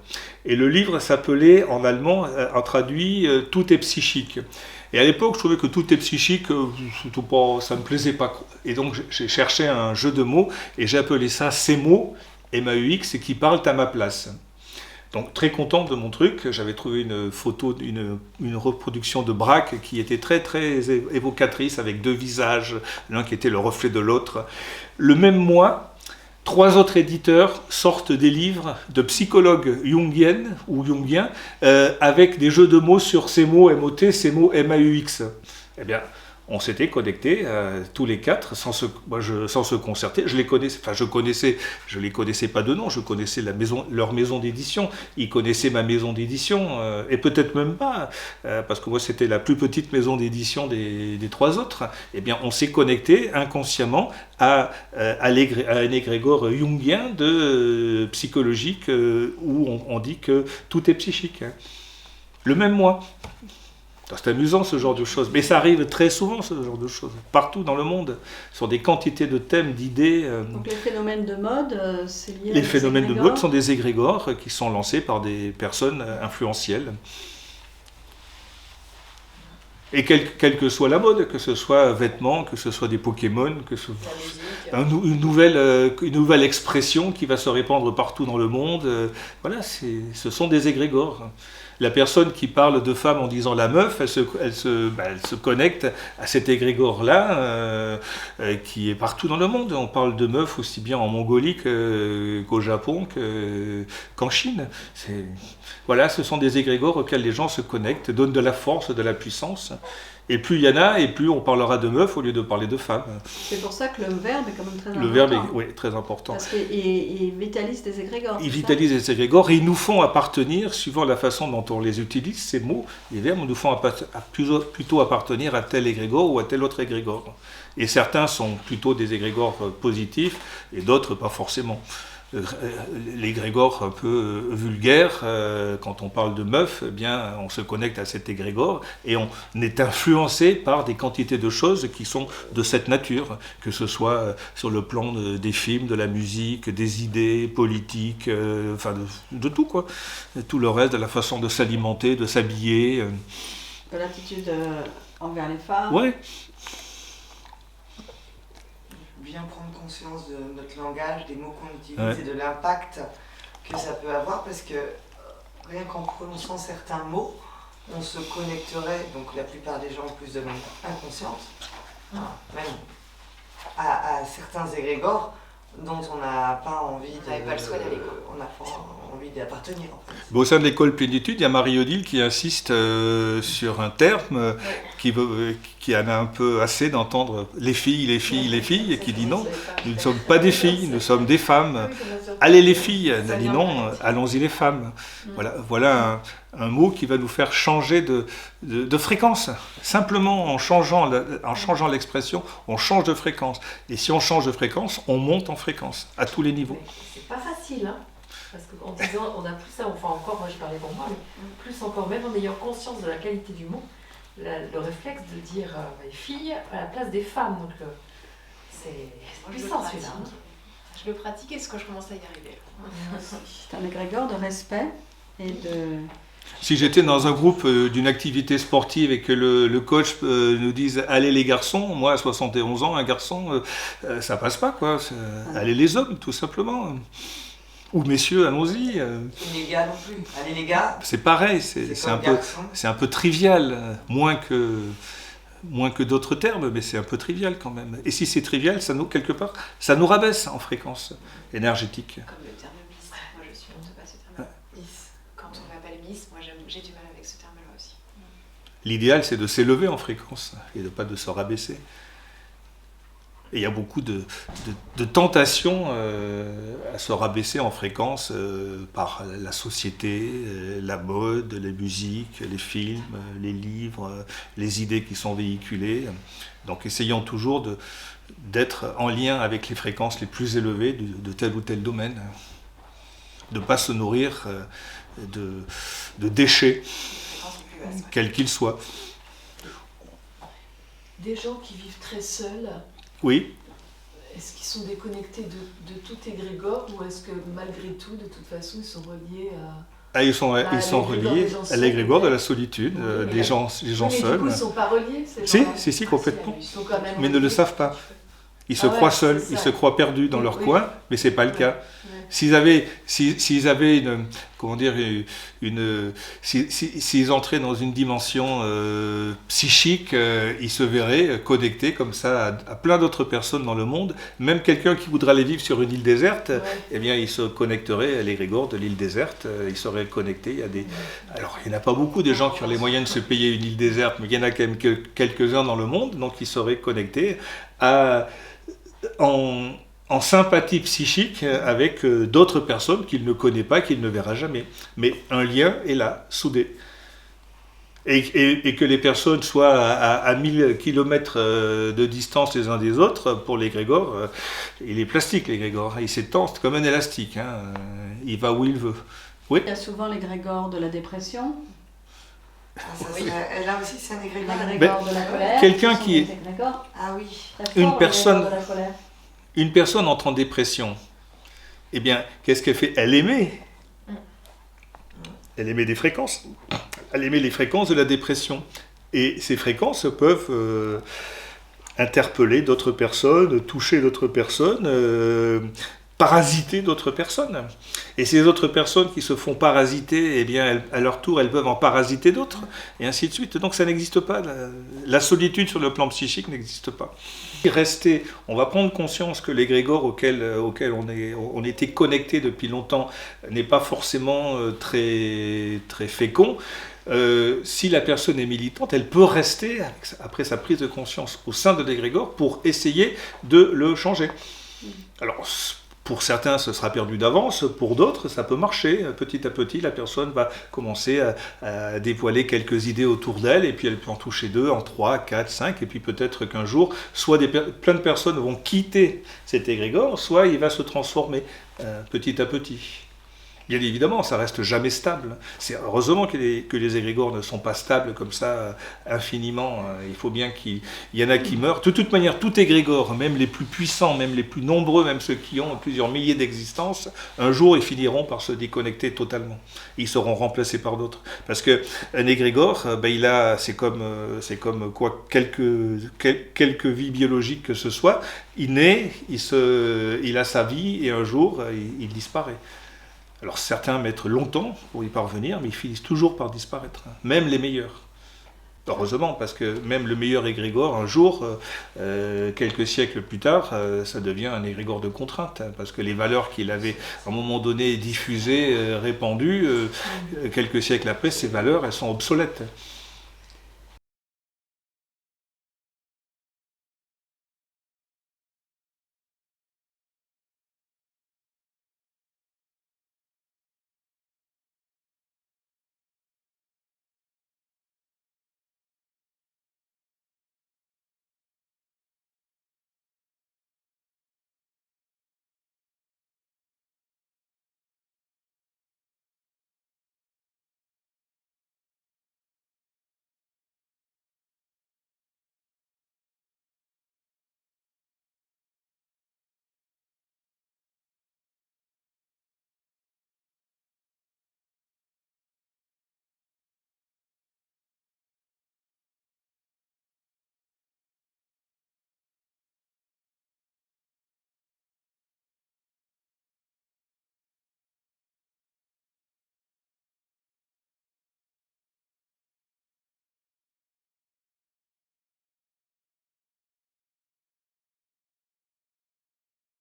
Et le livre s'appelait en allemand, en traduit, Tout est psychique. Et à l'époque, je trouvais que Tout est psychique, ça me plaisait pas. Et donc, j'ai cherché un jeu de mots et j'ai appelé ça Ces mots, MAUX, qui parlent à ma place. Donc très content de mon truc, j'avais trouvé une photo, une reproduction de Braque qui était très très évocatrice avec deux visages, l'un qui était le reflet de l'autre. Le même mois, 3 autres éditeurs sortent des livres de psychologues jungiennes ou jungiens avec des jeux de mots sur ces mots MOT, ces mots MAUX. Eh bien, on s'était connectés tous les 4 sans se concerter. Je les connaissais, je les connaissais pas de nom, je connaissais leur maison d'édition, ils connaissaient ma maison d'édition, et peut-être même pas, parce que moi c'était la plus petite maison d'édition des 3 autres. Eh bien, on s'est connectés inconsciemment à un égrégore jungien psychologique où on dit que tout est psychique. Le même mois. C'est amusant ce genre de choses, mais ça arrive très souvent ce genre de choses, partout dans le monde, sur des quantités de thèmes, d'idées.
Donc les phénomènes de mode, c'est lié
Les
à
phénomènes de
égrégores.
mode sont des égrégores qui sont lancés par des personnes influentielles. Et quelle que soit la mode, que ce soit vêtements, que ce soit des Pokémon, que ce
La musique.
une nouvelle expression qui va se répandre partout dans le monde. Voilà, ce sont des égrégores. La personne qui parle de femme en disant la meuf, elle se connecte à cet égrégore-là qui est partout dans le monde. On parle de meuf aussi bien en Mongolie qu'au Japon, qu'en Chine. Voilà, ce sont des égrégores auxquels les gens se connectent, donnent de la force, de la puissance. Et plus il y en a, et plus on parlera de meuf au lieu de parler de femme.
C'est pour ça que le verbe est quand même très important.
Le verbe est oui, très important.
Parce qu'il vitalise des égrégores.
Ils
c'est
vitalisent les égrégores et ils nous font appartenir, suivant la façon dont on les utilise, ces mots, les verbes nous font plutôt appartenir à tel égrégore ou à tel autre égrégore. Et certains sont plutôt des égrégores positifs et d'autres pas forcément. L'égrégore un peu vulgaire, quand on parle de meuf, eh bien, on se connecte à cet égrégore et on est influencé par des quantités de choses qui sont de cette nature, que ce soit sur le plan des films, de la musique, des idées politiques, enfin de tout quoi. Tout le reste, de la façon de s'alimenter, de s'habiller.
De l'attitude envers les femmes.
Ouais.
Bien prendre conscience de notre langage, des mots qu'on utilise
Ouais.
et de l'impact que ça peut avoir, parce que rien qu'en prononçant certains mots, on se connecterait, donc la plupart des gens plus de manière inconsciente, même à certains égrégores dont on n'a pas envie
On n'avait pas le souhait d'aller, quoi.
on n'a pas envie d'y appartenir en fait.
Au sein de l'école Plénitude, il y a Marie-Odile qui insiste sur un terme qui en a un peu assez d'entendre les filles, les filles, les filles, et qui dit non, nous ne sommes pas des filles, nous sommes des femmes. Allez les filles, elle dit non, allons-y les femmes. Voilà un mot qui va nous faire changer de fréquence. Simplement en changeant l'expression, on change de fréquence. Et si on change de fréquence, on monte en fréquence, à tous les niveaux.
Mais c'est pas facile, hein, parce qu'en disant, on a plus ça, enfin encore, moi je parlais pour moi, mais plus encore, même en ayant conscience de la qualité du mot, le réflexe de dire les filles à la place des femmes, donc c'est
Moi,
puissant celui-là. hein.
Je le pratique et ce que je commence à y arriver.
C'est un égrégore de respect et de...
Si j'étais dans un groupe d'une activité sportive et que le coach nous dise « Allez les garçons », moi à 71 ans, un garçon, ça passe pas quoi. Allez les hommes, tout simplement. Ou messieurs, allons-y.
Les gars non plus. Allez les gars,
C'est pareil,
c'est
c'est
comme
un peu...
garçon.
C'est un peu trivial, moins que d'autres termes, mais c'est un peu trivial quand même. Et si c'est trivial, quelque part, ça nous rabaisse en fréquence énergétique.
Comme le terme Miss, moi je suis honte pas ce terme. Miss. Quand on m'appelle Miss, moi j'ai du mal avec ce terme-là aussi.
L'idéal, c'est de s'élever en fréquence et de pas de se rabaisser. Et il y a beaucoup de tentations à se rabaisser en fréquence par la société, la mode, les musiques, les films, les livres, les idées qui sont véhiculées. Donc essayons toujours d'être en lien avec les fréquences les plus élevées de tel ou tel domaine. De ne pas se nourrir de déchets, quels qu'ils soient.
Des gens qui vivent très seuls,
Oui.
est-ce qu'ils sont déconnectés de tout égrégore ou est-ce que malgré tout, de toute façon, ils sont reliés à...
Ils sont reliés à l'égrégore de la solitude, des gens
mais
seuls.
du coup, ils ne sont pas reliés, ces gens-là.
Si, complètement.
Ils sont quand même
Mais ne le
reliés.
savent pas. Ils se croient seuls, ils se croient perdus dans leur coin, mais ce n'est pas le cas.
Ouais.
S'ils avaient s'ils entraient dans une dimension psychique, ils se verraient connectés comme ça à plein d'autres personnes dans le monde. Même quelqu'un qui voudrait aller vivre sur une île déserte, eh bien, il se connecterait à l'égrégore de l'île déserte. Il serait connecté. Alors, il n'y en a pas beaucoup des gens qui ont les moyens de se payer une île déserte, mais il y en a quand même quelques-uns dans le monde, donc ils seraient connectés en sympathie psychique avec d'autres personnes qu'il ne connaît pas, qu'il ne verra jamais. Mais un lien est là, soudé. Et que les personnes soient à 1000 km de distance les uns des autres, pour l'égrégore, il est plastique l'égrégore, il s'étend, c'est comme un élastique, hein. Il va où il veut. Oui.
Il y a souvent l'égrégore de la dépression,
Là aussi, c'est un égrégore.
l'égrégore de la colère.
Quelqu'un
ce sont
qui
des égrégores.
Ah oui.
Très
Une
fort,
personne-
l'égrégore de la colère.
Une personne entre en dépression, eh bien, qu'est-ce qu'elle fait? Elle émet. Elle émet des fréquences. Elle émet les fréquences de la dépression. Et ces fréquences peuvent interpeller d'autres personnes, toucher d'autres personnes, parasiter d'autres personnes. Et ces autres personnes qui se font parasiter, eh bien, à leur tour, elles peuvent en parasiter d'autres, et ainsi de suite. Donc ça n'existe pas. La solitude sur le plan psychique n'existe pas. On va prendre conscience que l'égrégore auquel on était connecté depuis longtemps n'est pas forcément très, très fécond. Si la personne est militante, elle peut rester, après sa prise de conscience, au sein de l'égrégore pour essayer de le changer. Alors, pour certains, ce sera perdu d'avance, pour d'autres, ça peut marcher. Petit à petit, la personne va commencer à dévoiler quelques idées autour d'elle, et puis elle peut en toucher 2, en 3, 4, 5, et puis peut-être qu'un jour, soit plein de personnes vont quitter cet égrégore, soit il va se transformer petit à petit. Bien évidemment, ça reste jamais stable. C'est heureusement que les égrégores ne sont pas stables comme ça infiniment. Il faut bien qu'il y en a qui meurent. De toute manière, tout égrégore, même les plus puissants, même les plus nombreux, même ceux qui ont plusieurs milliers d'existences, un jour ils finiront par se déconnecter totalement. Ils seront remplacés par d'autres. Parce qu'un égrégore, c'est comme quoi, quelques vies biologiques que ce soit, il naît, il a sa vie et un jour il disparaît. Alors certains mettent longtemps pour y parvenir, mais ils finissent toujours par disparaître, même les meilleurs. Heureusement, parce que même le meilleur égrégore, un jour, quelques siècles plus tard, ça devient un égrégore de contrainte, parce que les valeurs qu'il avait à un moment donné diffusées, répandues, quelques siècles après, ces valeurs, elles sont obsolètes.